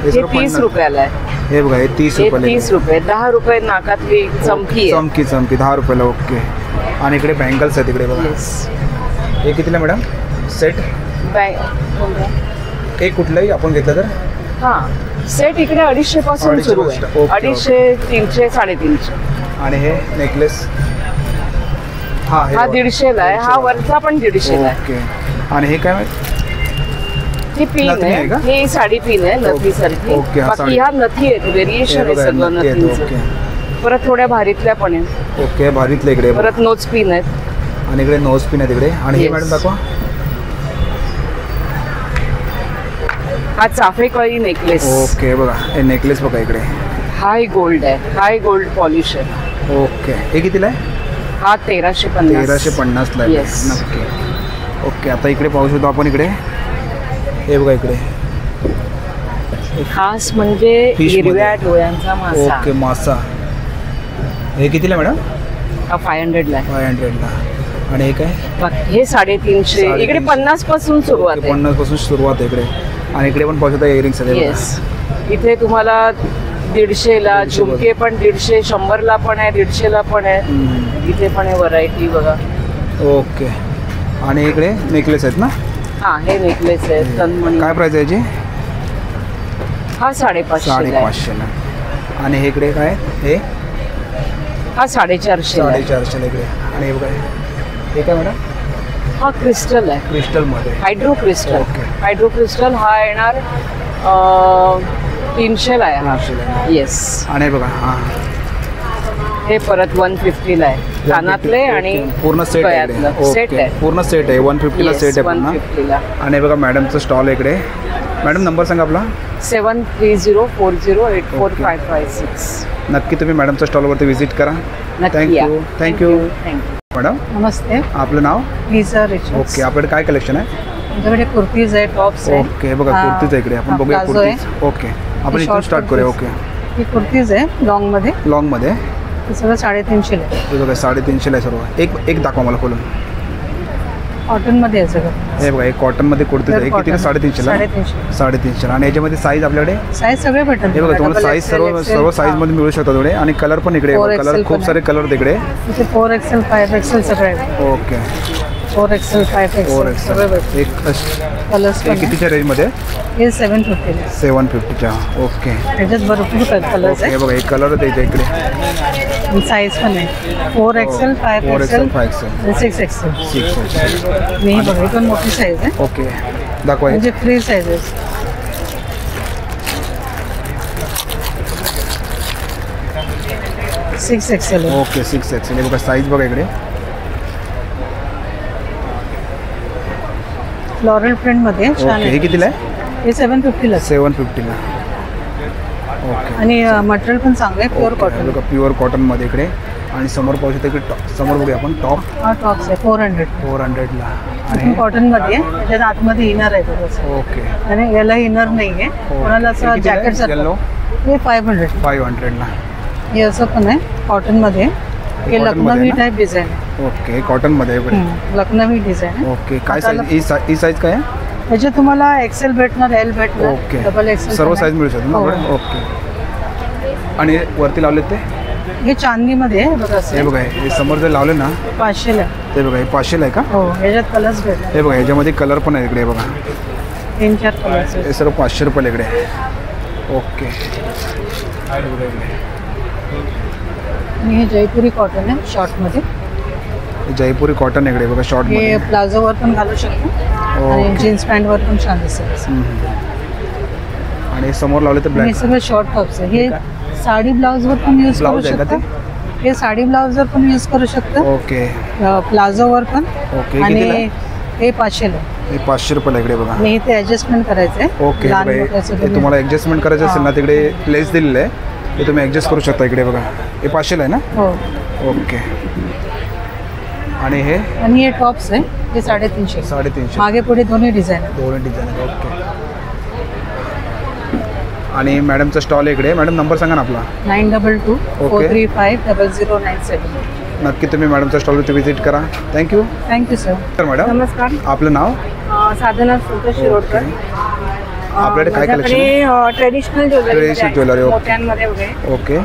हे 30 रुपयाला आहे. हे बघा हे 30 रुपयाला. 30 रुपये. 10 रुपये नाकातली चमकी. चमकी 10 रुपयाला. ओके. आणि इकडे बँगल्स आहेत इकडे बघा. हे कितीला मॅडम सेट? हे कुठलंही आपण घेतलं तर? हां. सेट इकडे 250 पासून सुरू आहे. 250 300 350. आणि हे नेकलेस? हा 150ला आहे. हा वरचा पण 150ला आहे. ओके. आणि हे काय? ही पिन आहे. ही साडी पिन आहे नथी सारखी. ओके. बाकी ह्या नथी आहेत. व्हेरिएशन आहे सगळं नथींचं. परत थोड्या भारीतल्या पण आहेत. ओके भारीतलं इकडे परत नोज पिन आहेत आणि इकडे नोज पिन आहे तिकडे. आणि हे मॅडम दाखवा. हा चाफेकळी नेकलेस. ओके बघा हे नेकलेस बघा इकडे. हाय गोल्ड आहे, हाय गोल्ड पॉलिश आहे. ओके हे कितीला आहे? हा 1350. 1350 ला आहे. Yes. नक्की. ओके आता इकडे पाहू शकतो आपण इकडे. हे बघा इकडे खास म्हणजे Fish हिरव्या मध्ये. डोळ्यांचा मासा. ओके मासा. हे कितीला मॅडम? हा 500 ला आहे. 500 ला. आणि हे काय? हे 350. इकडे 50 पासून सुरुवात आहे. 50 पासून सुरुवात आहे इकडे. आणि इकडे पण पाहू शकता इयरिंग्स आहेत. येस. इथे तुम्हाला 150 ला झुमके पण 150, 100 ला पण आहे, 150 ला पण आहे. इथे पण आहे व्हरायटी बघा. ओके. आणि इकडे नेकलेस आहेत ना? हा हे नेकलेस आहेत तन्मणी. काय प्राइस आहे याची? हा 550 ला आहे. 550 ला. आणि हे इकडे काय? हे हा 450 ला आहे. 450 ला इकडे. आणि हे बघा हे काय मॅडम? हा क्रिस्टल आहे. क्रिस्टल मध्ये. Hydro crystal. Okay. Hydro crystal हा येणार 300 ला आहे. 300 ला. येस. आणि हे बघा हा हे परत 150 ला आहे. कानातले आणि पूर्ण सेट आहे इकडे. गळ्यातलं. Set okay. आहे. पूर्ण सेट आहे. 150 ला सेट आहे पूर्ण. 150 ला. आणि हे बघा मॅडमचं स्टॉल आहे इकडे. मॅडम नंबर सांगा आपला. 7304084556. नक्की तुम्ही मॅडमच्या स्टॉलवरती व्हिजिट करा. नक्की या. थँक्यू. मॅडम नमस्ते, आपलं नाव? Liza Richards. ओके. आपल्याकडे काय कलेक्शन आहे? आमच्याकडे कुर्तीज आहे, टॉप्स आहे. ओके बघा कुर्तीज आहे इकडे. आपण बघूया प्लाझो आहे. कुर्तीज. ओके आपण इथून शॉर्ट स्टार्ट करूया. ओके. ही कुर्तीज आहे लॉंगमध्ये. लॉंगमध्ये हे सगळं 350 आहे. हे बघा 350 ला आहे सर्व. एक दाखवा मला खोलून. कॉटनमध्ये आहे सगळं. हे बघा एक कॉटनमध्ये कुर्तीज आहे. किती? 350 ला. 350. आणि याच्यामध्ये साईज आपल्याकडे साईज सगळे भेटतात. हे बघा तुम्हाला साईज सर्व साईजमध्ये मिळू शकतात थोडे. आणि कलर पण इकडे 4XL खूप सारे कलर तिकडे. इथे 4XL 5XL सगळे आहेत. ओके. 4XL 5XL सगळे भेटतात. एक कलर्स पण कितीच्या रेंजमध्ये? हे 750 आहे. 750च्या. ओके. त्याच्यात भरपूर कलर्स हे आहे. बघा एक कलर द्यायचा इकडे. साईज पण आहे 4XL 5XL 5XL 6XL. 6XL. मी ही बघा ही पण मोठी साईज आहे. ओके दाखवा. म्हणजे 3 साईजेस. 6XL आहे. Okay 6XL. हे बघा साईज बघा इकडे. फ्लोरल प्रिंटमध्ये छान ओके. हे आहे. कितीला आहे? हे 750 ला. 750 ला. ओके. आणि मटेरियल पण चांगलं आहे, प्युअर कॉटन. बघा प्युअर कॉटनमध्ये इकडे. आणि समोर पाहू शकतो इकडे समोर बघूया आपण टॉप. हा टॉप्स आहे 400 ला. आणि आणि कॉटनमध्ये आहे. त्याच्यात आतमध्ये इनर आहे थोडंसं. ओके. आणि याला इनर नाही आहे. कोणाला असं जॅकेट येलो हे 500. 500 ला. हे असं पण आहे कॉटनमध्ये. हे cotton मध्ये लखनवी ना? टाईप डिझाईन आहे. ओके कॉटनमध्ये इकडे. लखनवी डिझाईन आहे. ओके. काय साईज? ही साईज काय आहे? त्याच्यात तुम्हाला एक्सेल भेटणार, एल भेटणार, ओके. डबल एक्सेल सर्व साईज मिळू शकतात ना हो. आपल्याकडे? ओके. आणि वरती लावले ते हे चांदीमध्ये आहे बघा असं. हे बघा हे समोर जर लावले ना 500 ला. ते बघा हे 500 ला आहे का? हो ह्याच्यात कलर्स भेटणार. हे बघा ह्याच्यामध्ये कलर पण आहे इकडे. बघा 3-4 कलर्स. हे सर्व 500 रुपयाला इकडे. ओके. हे बघा इकडे. आणि हे जयपुरी कॉटन आहे शॉर्टमध्ये. जयपुरी कॉटन इकडे बघा शॉर्ट हे मध्ये. प्लाझोवर पण घालू शकतो. आणि जीन्स पॅन्टवर पण छान दिसेल. आणि समोर लावले तर हे ब्लॅक सगळं शॉर्ट टॉप्स आहे. हे साडी ब्लाउजवर पण यूज करू ब्लाउज आहे का शकता. ते? हे साडी ब्लाउजवर पण यूज करू शकता. ओके. प्लाझोवर पण. ओके. आणि कितीला आहे? हे 500 ला. हे 500 रुपयाला इकडे बघा. आणि इथे ॲडजस्टमेंट करायचं आहे. ओके. लहान बघा मोठ्याचं हे तुम्ही- तुम्हाला ॲडजस्टमेंट करायचं असेल ना तिकडे प्लेस दिलेलं आहे. ते तुम्ही ॲडजस्ट करू शकता इकडे बघा. हे 500 ला आहे ना? हो. ओके. आणि हे आणि हे टॉप्स आहे हे 350. 350. मागे पुढे दोन्ही डिझाईन आहे. दोन्ही डिझाईन. ओके. आणि मॅडमचा स्टॉल इकडे. मॅडम नंबर सांगा ना आपला. 9224350097. नक्की तुम्ही मॅडमच्या स्टॉलवरती व्हिजिट करा. थँक्यू. Thank you sir. तर मॅडम नमस्कार. आपलं नाव? साधना संतोष शिरोडकर. आपल्याकडे काय collection? Traditional Traditional jewelry, okay. मोत्यांमध्ये वगैरे. ओके.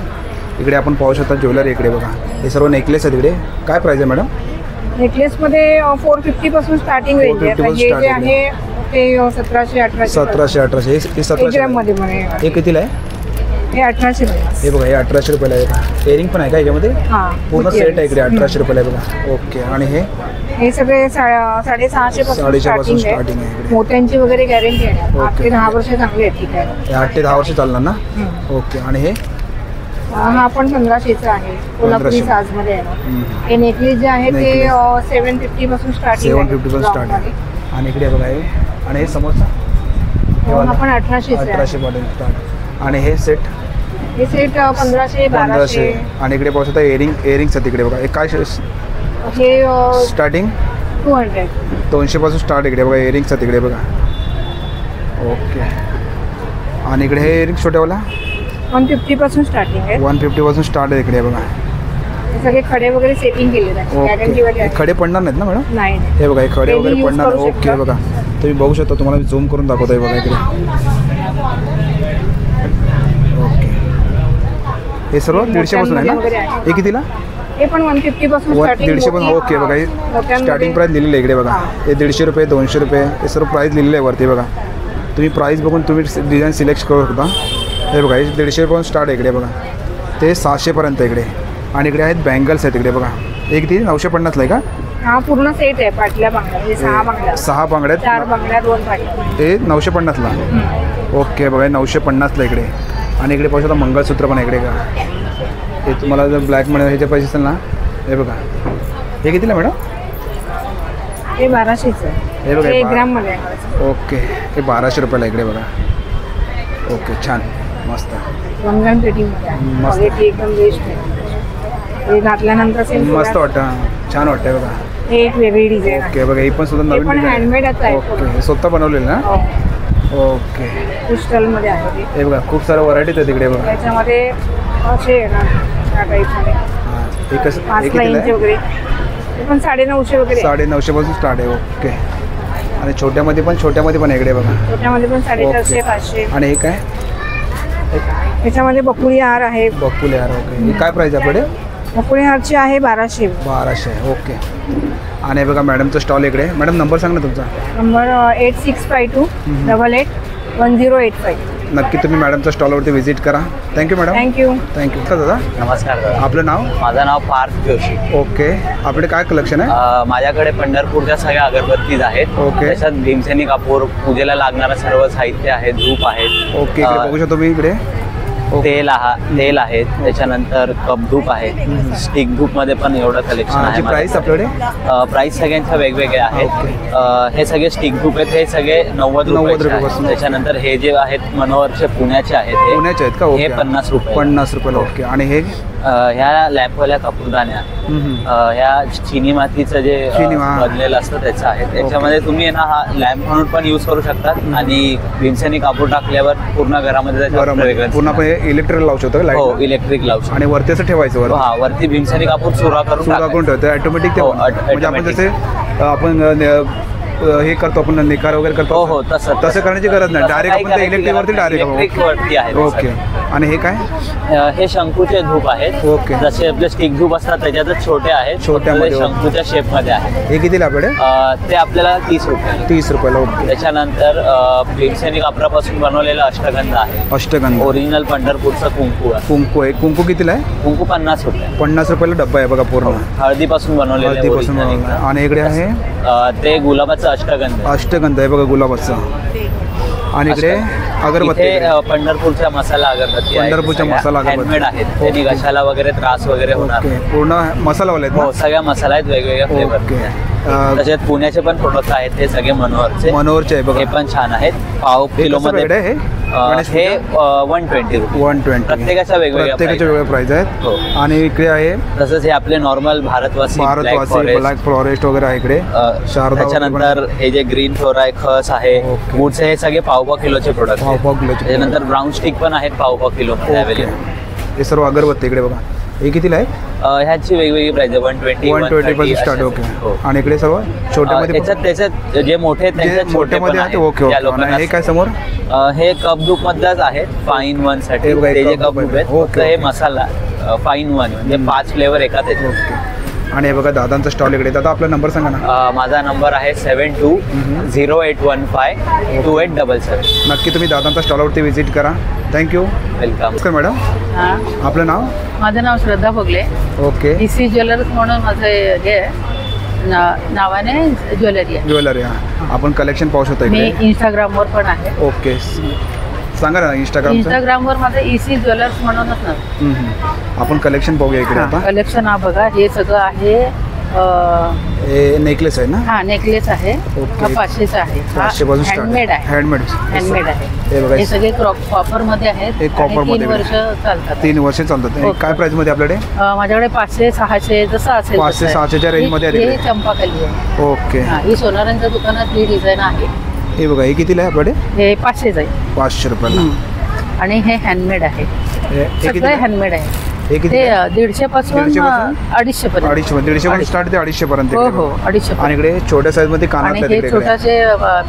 इकडे आपण पाहू शकता ज्वेलरी इकडे बघा. हे सर्व नेकलेस आहेत इकडे. काय प्राइस आहे मॅडम? नेकलेसमध्ये 450 पासून स्टार्टिंग रेंज आहे. 450 म्हणजे जे starting आहे ते 1700-1800. 1700-1800. हे 1700 ग्राममध्ये म्हणे. हे कितीला आहे? हे 1800. हे बघा हे 1800 रुपयाला आहे बघा. इयरिंग पण आहे का याच्यामध्ये? हां. पूर्ण सेट आहे इकडे 1800 रुपयाला आहे बघा. ओके. आणि हे हे सगळे 650 पासून 650 पासून स्टार्टिंग starting आहे आहे. इकडे. मोत्यांची वगैरे गॅरंटी आहे. 8 Okay. ते 10 वर्ष चांगली आहे. ठीक आहे. हे 8 ते 10 वर्ष चालणार ना? ओके. आणि हे हा पण 1500चा आहे, कोल्हापुरी 1500. साजमध्ये आहे. हे नेकलेस जे आहे ते 750 पासून स्टार्टिंग 750 पण स्टार्ट आहे. आणि इकडे बघा हे, आणि हे समोरचा हा पण 1800 चा आहे. 1800 पासून स्टार्ट. आणि हे सेट हे सेट 1500 1200. आणि इकडे पाहू शकता इयरिंग्स आहेत इकडे बघा. हे काय हे स्टार्टिंग 200. 200 पासून स्टार्ट इकडे बघा. इयरिंग्स आहेत इकडे बघा. ओके. आणि इकडे हे इयरिंग्स छोट्यावाला 150 पासून स्टार्टिंग आहे. 150 पासून स्टार्ट आहे इकडे बघा. हे सगळे खडे वगैरे सेटिंग केलेले आहे. गॅरंटी वाले ओके. आहे. खडे पडणार नाहीत ना मॅडम? नाही. हे बघा, हे खडे Daily वगैरे use पडणार. करू ओके शकता. बघा, तुम्ही बघू शकता. तुम्हाला मी झूम करून दाखवतो आहे बघा इकडे. ओके. हे सर्व 150 पासून आहे ना? हे कितीला? हे पण 150 पासून स्टार्टिंग. 150 पण. ओके बघा, हे स्टार्टिंग प्राईस लिहिलेली आहे इकडे बघा. हे 150 रुपये, 200 रुपये, हे सर्व प्राईस लिहिलेलं आहे वरती बघा. तुम्ही प्राईस बघून तुम्ही डिझाईन सिलेक्ट करू शकता. हे बघा, हे 150 पासून स्टार्ट आहे इकडे बघा. ते 700 पर्यंत इकडे. आणि इकडे आहेत बँगल्स आहेत इकडे बघा. एक ती 950ला आहे का? हा पूर्ण सेट आहे. पाटल्या बांगड्या, हे 6 बांगड्या, 6 बांगड्या, 4 बांगड्या, 2 पाटल्या. ते 950ला. ओके बघा, 950ला इकडे. आणि इकडे पाहू शकता मंगळसूत्र पण आहे इकडे का. हे तुम्हाला जर ब्लॅकमध्ये ह्याचे पैसे असेल ना, हे बघा. हे कितीला मॅडम? हे 1200चं आहे. हे बघा, 1 ग्राममध्ये आहे. ओके. हे 1200 रुपयाला इकडे बघा. ओके, छान, मस्त. रमजान पेटीमध्ये आहे. मस्त. क्वालिटी एकदम बेस्ट आहे. हे घातल्यानंतर मस्त वाटतं, छान वाटतंय बघा. हे एक वेगळी डिझाईन आहे. ओके बघा, ही पण सुद्धा हे नवीन पण design हँडमेडच आहे. ओके, हे स्वतः बनवलेलं ना? ओके. क्रिस्टलमध्ये आहे ते. हे बघा, खूप साऱ्या व्हरायटीज आहेत इकडे बघा. त्याच्यामध्ये असे आहे ना, या टाईपमध्ये हां, हे कसं, 5 हे कितीला लाईनचे आहे? वगैरे. हे पण 950 वगैरे. 950 पासून स्टार्ट आहे. ओके. आणि छोट्यामध्ये पण आहे इकडे बघा. छोट्यामध्ये पण 450 500. आणि हे काय? त्याच्यामध्ये बकुळी हार आहे. बकुली हार. ओके. हे काय प्राईस आहे आपल्याकडे? बकुळी हारची आहे 1200. 1200. ओके. आणि हे बघा मॅडमचं स्टॉल इकडे. मॅडम नंबर सांग ना तुमचा. नंबर 8652 881085. नक्की तुम्ही मॅडमच्या स्टॉलवरती व्हिजिट करा. Thank you madam. थँक्यू. थँक्यू. दादा नमस्कार दादा. आपलं नाव? माझं नाव पार्थ जोशी. ओके. आपल्याकडे काय कलेक्शन आहे? माझ्याकडे पंढरपूरच्या सगळ्या अगरबत्तीज आहेत. ओके. त्याच्यात भीमसेनी कापूर, पूजेला लागणारं सर्व साहित्य आहे. धूप आहेत. ओके. इकडे बघू शकतो मी इकडे. तेल आहेत. त्याच्यानंतर कप धूप आहे. स्टिक धूप मध्ये पण एवढं कलेक्शन आहे. प्राइस आपल्याकडे? प्राइस सगळ्यांच्या वेगवेगळ्या आहेत. हे सगळे स्टिक धूप आहेत. हे सगळे 90 रुपये. त्याच्यानंतर हे जे आहेत मनोहरचे पुण्याचे आहेत. पुण्याचे आहेत का? हे 50 रुपये. 50 रुपयाला. ओके. आणि हे ह्या लॅम्पवाल्या कापूरदाण्या, ह्या चिनी मातीचं जे बनलेलं असतं त्याचं आहे. त्याच्यामध्ये तुम्ही ना हा लॅम्प म्हणून पण यूज करू शकतात. आणि भीमसेनी कापूर टाकल्यावर पूर्ण घरामध्ये पूर्ण इलेक्ट्रिक लावू शकतो. हो, इलेक्ट्रिक लावू शकतो. आणि वरती असं ठेवायचं वर. हा, वरती भीमसेनी कापूर चुरा करून ठेवतो ऑटोमॅटिक. म्हणजे आपण जसे आपण हे करतो, आपण निकार वगैरे करतो. हो, तसं करण्याची गरज नाही. डायरेक्ट आपण ते इलेक्ट्रिक वरती वरती आहे. ओके. आणि हे काय? हे शंकूचे धूप आहेत. ओके. जसे आपले स्टिक धूप असतात त्याच्यातच छोटे आहेत. छोट्यामध्ये शंकूच्या शेप मध्ये आहेत. हे कितीला आपल्याकडे? ते आपल्याला 30 रुपये. 30 रुपयाला. ओके. त्याच्यानंतर भीमसेनी कापरापासून बनवलेलं अष्टगंध आहे. अष्टगंध ओरिजिनल पंढरपूरचा कुंकू आहे. कुंकू आहे. कुंकू कितीला आहे? कुंकू 50 रुपये. 50 रुपयाला डब्बा आहे बघा पूर्ण. हळदीपासून बनवलेलं. हळदीपासून बनवलेलं. आणि इकडे आहे ते गुलाबाचं अष्टगंध. अष्टगंध आहे बघा, गुलाबाचं. आणि इकडे अगरबत्ती. पंढरपूरच्या मसाला अगरबत्ती. पंढरपूरच्या मसाला अगरबत्ती हँडमेड आहेत. त्यांनी घशाला वगैरे त्रास वगैरे होणार. पूर्ण मसालावाले आहेत. हो, सगळ्या मसाला आहेत वेगवेगळ्या फ्लेवर. तसेच पुण्याचे पण प्रोडक्ट आहेत. ते सगळे मनोहरचे आहे बघा. हे पण छान आहेत. पाव किलो मध्ये हे 120 रुपये. 120. प्रत्येकाच्या वेगवेगळ्या प्राइस आहेत. हो. आणि इकडे आहे तसंच हे आपले नॉर्मल भारतवासी ब्लॅक फॉरेस्ट वगैरे आहे इकडे. त्याच्यानंतर हे जे ग्रीन फ्लोर आहे, खस आहे, वूड्स, हे सगळे पाव किलोचे प्रोडक्ट. पाव किलोचे. त्याच्यानंतर ब्राऊन स्टिक पण आहेत पाव किलो मध्ये अवेलेबल. हे सर्व अगरबत्ती इकडे बघा. हे कितीला आहे? ह्याची वेगवेगळी प्राइस आहे. 120 पासून स्टार्ट. ओके. आणि इकडे सर्व छोट्यामध्ये त्याच्यात जे मोठे आहेत त्यांच्यात मोठ्यामध्ये आहे. ओके. हे काय समोर? हे कप धूप मधलाच आहे. फाईन 1 साठी ते जे कप धूप आहेत. हे मसाला फाईन 1 म्हणजे 5 फ्लेवर एकाच आहेत. ओके. आणि हे बघा दादांचा स्टॉल इकडे. दादा आपला नंबर सांगा ना. माझा नंबर आहे 7208152877. नक्की तुम्ही दादांच्या स्टॉलवरती व्हिजिट करा. थँक्यू. वेलकम. नमस्कार मॅडम. आपलं नाव? माझं नाव श्रद्धा भोगले. ओके. DC ज्वेलर्स म्हणून माझं हे नावाने ज्वेलरी आहे. आपण कलेक्शन पाहू शकतो मी इंस्टाग्रामवर पण आहे. ओके. सांगा ना इंस्टाग्रामवर माझं इसी ज्वेलर्स म्हणूनच ना. आपण कलेक्शन बघूया इकडे आता. कलेक्शन हा बघा, हे सगळं आहे. हे नेकलेस आहे ना? हा नेकलेस आहे. हा 500चा आहे. 500 पासून हँडमेड आहे. हँडमेड आहे. हे सगळे कॉपर मध्ये आहेत. कॉपर मध्ये 3 वर्ष चालतात. 3 वर्ष चालतात. काय प्राइस मध्ये आपल्याकडे? माझ्याकडे 500 600 जसं असेल 500 600च्या रेंज मध्ये हे चंपाकली आहे. ओके. ही सोनारांच्या दुकानात ही डिझाईन आहे. हे बघा, हे कितीला आहे आपल्याकडे? हे 500 आहे. 500 रुपयाला. आणि हे हँडमेड आहे. सगळे हँडमेड आहे. ते 150 पासून 250 पर्यंत. 150 पासून स्टार्ट ते 250 पर्यंत. हो हो 250. आणि इकडे छोट्या साईज मध्ये कानातले आणि हे छोटाचे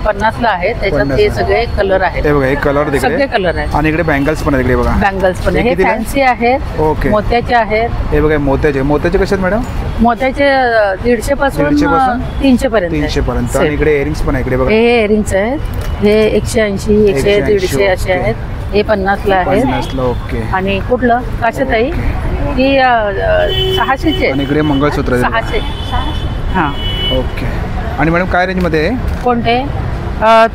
50 ला आहे. त्याच्यात हे सगळे कलर आहेत. हे बघा, हे कलर सगळे कलर आहेत. आणि इकडे बँगल्स पण आहेत इकडे बघा. बँगल्स पण हे फॅन्सी आहेत. ओके. मोत्याचे आहेत. हे बघा मोत्याचे कसे आहेत मॅडम? मोत्याचे 150 पासून 300 पर्यंत. 300 पर्यंत. आणि इकडे इयरिंग्स पण आहे इकडे बघा. हे इयरिंग्स आहेत. हे 180 100 150 असे आहेत. हे 50 ला आहे. 50 ला. ओके. आणि कुठलं काशाताई? ही 600 चे. आणि इकडे मंगळसूत्र 600. हा. ओके. आणि मॅडम काय रेंज मध्ये आहे? कोणते?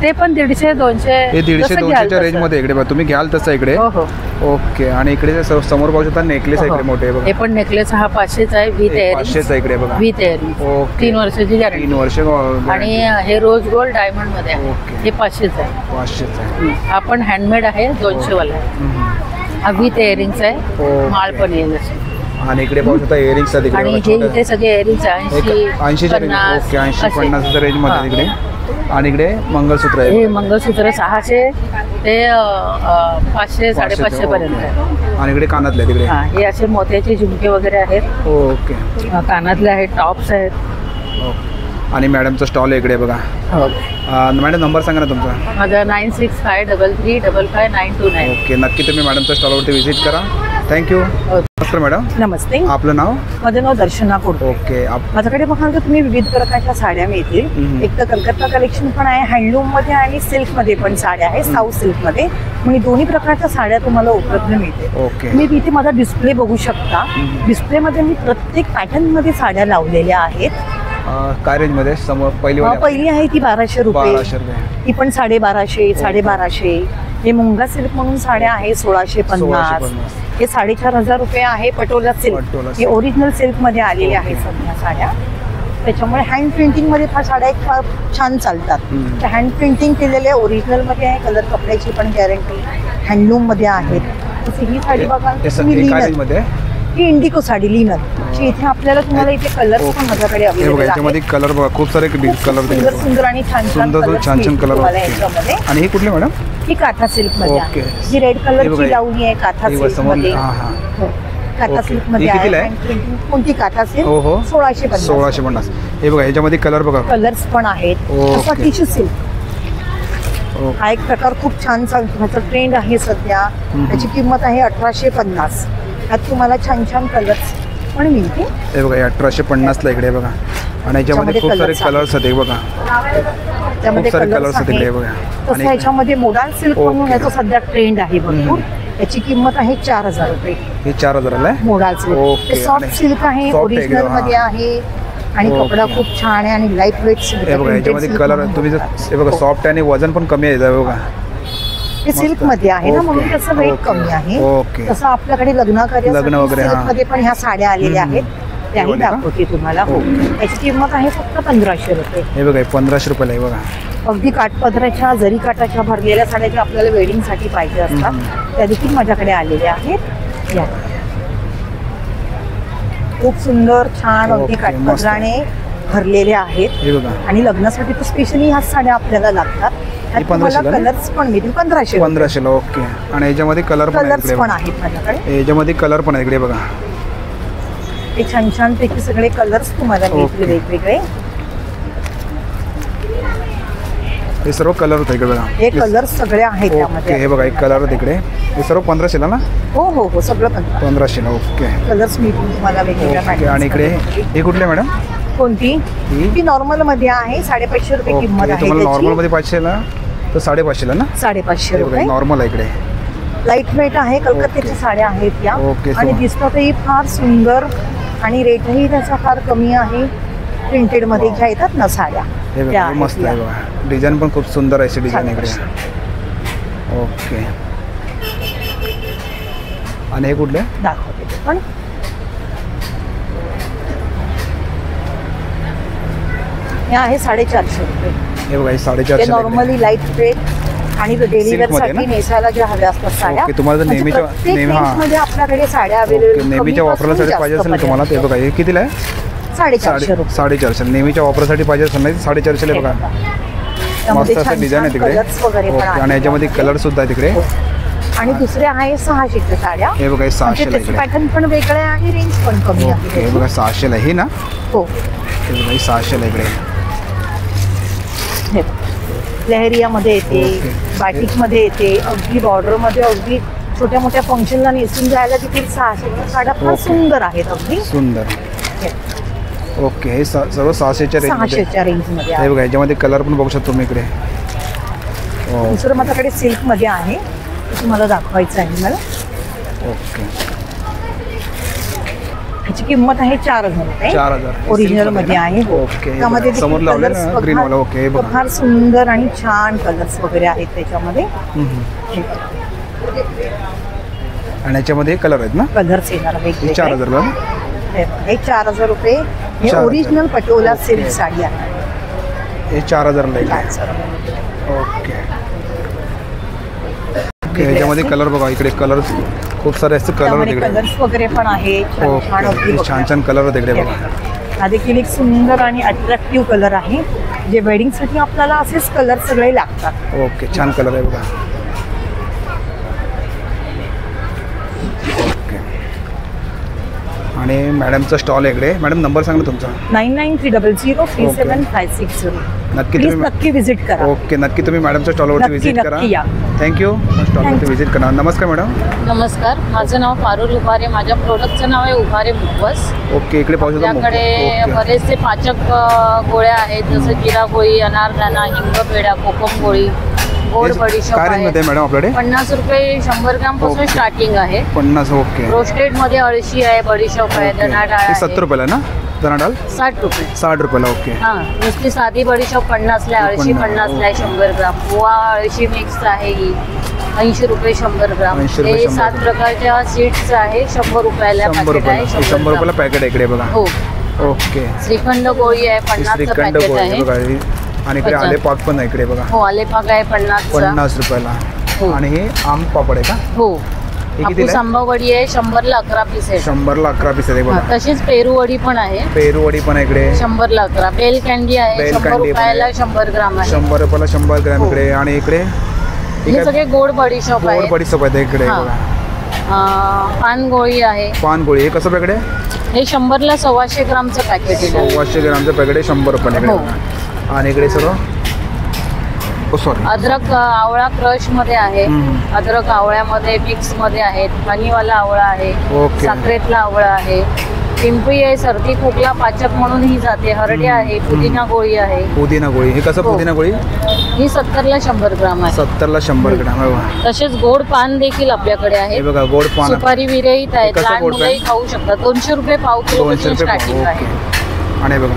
ते पण 150 200. हे 150 200च्या रेंज मध्ये इकडे बघा. तुम्ही घ्याल तसं इकडे. हो हो. ओके. आणि इकडे समोर पाहू शकता नेकलेस आहे इकडे मोठे बघा. हे पण नेकलेस हा 500चा आहे. With earring. 500चा इकडे बघा. With earring. ओके. 3 वर्षाची गॅरंटी. 3 वर्ष. आणि हे रोज गोल्ड डायमंड मध्ये आहे. हे 500चा आहे. 500चा आहे. हा पण हँडमेड आहे. 200 वाला आहे. हा विथ इयरिंग्स आहे. माळ पण येईल अशी. आणि इकडे पाहू शकता इयरिंग्स आहेत आणि इकडे. हे इथे सगळे इयरिंग्स 80 रेंज. ओके. 80 50 रेंज मध्ये इकडे. आणि इकडे मंगळसूत्र आहे. हे मंगळसूत्र 600 ते 500 550 पर्यंत आहे. आणि इकडे कानातले आहेत इकडे. हे असे मोत्याचे झुमके वगैरे आहेत. ओके. कानातले आहेत. टॉप्स आहेत. ओके. आणि मॅडमचा स्टॉल आहे इकडे बघा. हो. मॅडम नंबर सांगा ना तुमचा? माझा 9653355929. ओके. नक्की तुम्ही मॅडमच्या स्टॉलवरती व्हिजिट करा. थँक्यू. नमस्कार मॅडम. नमस्ते. आपलं नाव? माझं नाव दर्शना कोडके. ओके. माझ्याकडे बघाल तर तुम्ही विविध प्रकारच्या साड्या मिळतील. एक तर कलकत्ता कलेक्शन पण आहे, हँडलूम मध्ये आणि सिल्क मध्ये पण साड्या आहेत. साऊथ सिल्क मध्ये म्हणजे दोन्ही प्रकारच्या साड्या तुम्हाला उपलब्ध मिळतील. ओके. तुम्ही इथे माझा डिस्प्ले बघू शकता. डिस्प्ले मध्ये मी प्रत्येक पॅटर्न मध्ये साड्या लावलेल्या आहेत. काय रेंज मध्ये? समोर पहिली आहे ती 1200 रुपये. 1200 रुपये. ही पण 1250 1250. हे मुंगा सिल्क म्हणून साड्या आहे 1650. हे 4500 रुपये आहे पटोला सिल्क. हे ओरिजिनल सिल्क मध्ये आलेले आहे सध्या साड्या. त्याच्यामुळे हँड प्रिंटिंग मध्ये फार साड्या एक फार छान चालतात. त्या हँड प्रिंटिंग केलेल्या ओरिजिनल मध्ये आहे. कलर कपड्याची पण गॅरंटी. हँडलूम मध्ये आहेत. तशी ही साडी बघा. ही इंडिको साडी लिनन ची. इथे आपल्याला तुम्हाला इथे कलर पण माझ्याकडे अवेलेबल आहेत. याच्यामध्ये कलर बघा खूप सारे कलर. सुंदर आणि छान छान कलर. आणि हे कुठले मॅडम? ही काथा सिल्क मध्ये आहे. जी रेड कलरची लावली आहे काथा सिल्क मध्ये. काथा सिल्क मध्ये आहे. कोणती काथा सिल्क? 1650. 1650. हे बघा याच्यामध्ये कलर बघा. कलर्स पण आहेत. तसा टिश्यू सिल्क हा एक प्रकार खूप छान चालतो. ट्रेंड आहे सध्या. त्याची किंमत आहे 1850. यात तुम्हाला छान छान कलर्स पण मिळते. हे बघा 1850 ला इकडे बघा. आणि याच्यामध्ये खूप सारे कलर्स आहेत बघा. त्यामध्ये कलर्स आहेत इकडे बघा. तसं याच्यामध्ये मोडाल सिल्क म्हणून याचा सध्या ट्रेंड आहे भरपूर. याची किंमत आहे 4000 रुपये. हे 4000 ला आहे. Modal silk. सॉफ्ट सिल्क आहे. ओरिजिनल मध्ये आहे. आणि कपडा खूप छान आहे आणि लाईट वेट सिल्क. हे बघा याच्यामध्ये कलर तुम्ही हे बघा सॉफ्ट आणि वजन पण कमी आहे बघा. हे सिल्क मध्ये आहे ना म्हणून त्याचं वेट कमी आहे. तसं आपल्याकडे लग्न वगैरे सिल्क मध्ये पण ह्या साड्या आलेल्या आहेत. त्याही दाखवते तुम्हाला. हो. याची किंमत आहे फक्त 1500 रुपये. हे बघा 1500 रुपयाला आहे बघा. अगदी काठपदराच्या जरी काठाच्या भरलेल्या साड्या ज्या आपल्याला वेडिंग साठी पाहिजे असतात त्या देखील माझ्याकडे आलेल्या आहेत. या खूप सुंदर छान अगदी काठपदराने भरलेल्या आहेत. आणि लग्नासाठी तर स्पेशली ह्या साड्या आपल्याला लागतात. कलर्स पण मिळतील 1500 ला. ओके. आणि याच्यामध्ये कलर पण आहेत माझ्याकडे. याच्यामध्ये कलर पण आहे इकडे बघा. हे छान छान पैकी सगळे कलर्स तुम्हाला मिळतील वेगवेगळे. हे सर्व कलर होते इकडे बघा. हे कलर्स सगळे आहेत त्यामध्ये. हे बघा एक कलर तिकडे. हे सर्व 1500 ला ना? हो हो हो सगळं 1500 ला. ओके. कलर्स मिळतील तुम्हाला वेगवेगळ्या. आणि इकडे हे कुठले मॅडम? कोणती? ही नॉर्मल मध्ये आहे. 550 रुपये किंमत आहे. तुम्हाला नॉर्मल मध्ये 500 ला तर 550 ला ना? 550 रुपये. नॉर्मल आहे इकडे. लाईट वेट आहे. कलकत्त्याच्या साड्या आहेत या. आणि दिसतातही फार सुंदर आणि रेटही त्याचा फार कमी आहे. प्रिंटेड मध्ये ज्या येतात ना साड्या त्या मस्त आहे बघा. डिझाईन पण खूप सुंदर आहे. डिझाईन इकडे. ओके. आणि हे कुठले दाखवते ते पण. हे आहे 450 रुपये. हे बघा हे 450 नॉर्मली लाईट वेट आणि डेली वेअरसाठी नेसायला ज्या हव्या असतात साड्या. ओके तुम्हाला जर नेहमीच्या मध्ये आपल्याकडे साड्या अवेलेबल नेहमीच्या वापरासाठी पाहिजे असेल तुम्हाला ते बघा हे कितीला आहे 450 रुपये. 450 नेहमीच्या वापरासाठी पाहिजे असेल नाही 450 बघा. मस्त असं डिझाईन आहे तिकडे. ओके आणि याच्यामध्ये कलर सुद्धा आहे तिकडे. आणि दुसऱ्या आहे 600च्या साड्या. हे बघा 600 ला इकडे. पॅटर्न पण वेगळे आहे आणि रेंज पण कमी आहे. हे बघा 600 ला हे ना. हो हे बघा 600 ला इकडे. लहरियामध्ये येते, बाटिकमध्ये येते, अगदी बॉर्डरमध्ये अगदी छोट्या मोठ्या फंक्शनला नेसून जायला देखील 600च्या साड्या फार सुंदर आहेत. अगदी सुंदर. ओके हे सर्व 600च्या रेंजमध्ये. हे बघा याच्यामध्ये कलर पण बघू शकतो तुम्ही इकडे. दुसरं माझ्याकडे सिल्कमध्ये आहे, तुम्हाला दाखवायचं आहे मला. ओके ह्याची किंमत आहे 4000 रुपये. 4000 ओरिजिनल मध्ये आहे. ओके त्यामध्ये समोर लावले ना ग्रीन वाला. ओके बघा फार सुंदर आणि छान कलर्स वगैरे आहेत त्याच्यामध्ये. आणि याच्यामध्ये कलर आहेत ना. कलर्स येणार वेगवेगळे. 4000 ला हे 4000 रुपये. हे ओरिजिनल पटोला सिल्क साडी आहे. हे 4000 ला आहे. ओके याच्यामध्ये कलर बघा इकडे कलर खूप सारे असते कलर तिकडे. कलर्स वगैरे पण आहे. छान छान कलर तिकडे बघा. हा देखील एक सुंदर आणि अट्रॅक्टिव्ह कलर आहे. जे वेडिंगसाठी आपल्याला असेच कलर सगळे लागतात. ओके छान कलर आहे बघा. ओके आणि मॅडमचा स्टॉल आहे इकडे. मॅडम नंबर सांगा तुमचा. 9930037560. नक्की व्हिजिट करा. ओके नक्की तुम्ही मॅडमच्या स्टॉलवरती व्हिजिट करा. थँक्यू. स्टॉलवरती व्हिजिट करा. नमस्कार मॅडम. नमस्कार, माझं नाव पारुल उभारे. माझ्या प्रोडक्टचं नाव आहे उभारे मुखवस. ओके इकडे पाहू शकता. आपल्याकडे बरेचसे पाचक गोळ्या आहेत, जसं जिरा गोळी, अनारदाना, हिंगपेढा, कोकम गोळी, गोड बडीशोप आहे. मॅडम आपल्याकडे 50 रुपये 100 ग्राम पासून स्टार्टिंग आहे. 50. ओके रोस्टेड मध्ये अळशी आहे, बडीशोप आहे, धना डाळ आहे. 70 रुपयाला ना. धना डाळ 60 रुपये. 60 रुपयाला. ओके हां नुसती साधी बडीशोप 50 ला, अळशी 50 ला 100 ग्राम. पोहा अळशी मिक्स आहे ही 80 रुपये 100 ग्राम. हे 7 प्रकारच्या सीड्स आहे 100 रुपयाला पॅकेट आहे. 100 रुपयाला पॅकेट आहे इकडे बघा. हो ओके श्रीखंड गोळी आहे 50 पॅकेट आहे. आणि इकडे आले पाक पण आहे इकडे बघा. हो आले पाक आहे 50 रुपयाला. आणि हे आम पापड आहे का. हो हापूस आंबा वडी आहे 100 ला 11 पीस आहे. 100 ला 11 पीस आहे बघा. तशीच पेरू वडी पण आहे. पेरू वडी पण आहे इकडे 100 ला 11. बेल कॅन्डी आहे 100 रुपयाला 100 ग्राम आहे. 100 रुपयाला 100 ग्राम इकडे. आणि इकडे हे सगळे गोड बडीशोप आहे. गोड बडीशोप आहे इकडे बघा. पान गोळी आहे. पान गोळी हे कसं पॅकेट आहे. हे 100 ला 125 ग्रामचं पॅकेट आहे. 125 ग्रामचं पॅकेट आहे 100 रुपयाला. आणि इकडे सर्व अद्रक आवळा क्रश मध्ये आहे. अद्रक आवळ्यामध्ये मिक्स मध्ये आहेत. हनीवाला आवळा आहे, साखरेतला आवळा आहे, पिंपळी आहे, सर्दी खोकला पाचक म्हणून ही जाते. हरडे आहे, पुदिना गोळी आहे. पुदिना गोळी हे कसं. पुदिना गोळी ही 70 ला 100 ग्राम आहे. 70 ला 100 ग्राम आहे. तसेच गोड पान देखील आपल्याकडे आहे बघा. गोड पान सुपारी विरहित आहेत. लहान मुलंही खाऊ शकतात. 200 रुपये पाव किलो स्टार्टिंग आहे. आणि बघा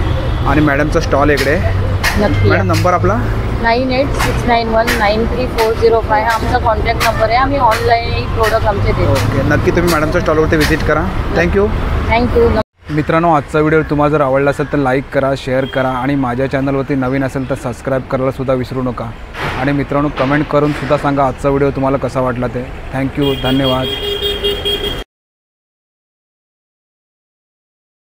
आणि मॅडमचा स्टॉल इकडे. मॅडम नंबर आपला 9869193405 हा आमचा कॉन्टॅक्ट नंबर आहे. आम्ही ऑनलाईन प्रोडक्ट आमचे देतो. ओके नक्की तुम्ही मॅडमच्या स्टॉलवरती व्हिजिट करा. थँक्यू. मित्रांनो आजचा व्हिडिओ तुम्हाला जर आवडला असेल तर लाईक करा, शेअर करा आणि माझ्या चॅनलवरती नवीन असेल तर सबस्क्राईब करायला सुद्धा विसरू नका. आणि मित्रांनो कमेंट करून सुद्धा सांगा आजचा व्हिडिओ तुम्हाला कसा वाटला ते. थँक्यू. धन्यवाद.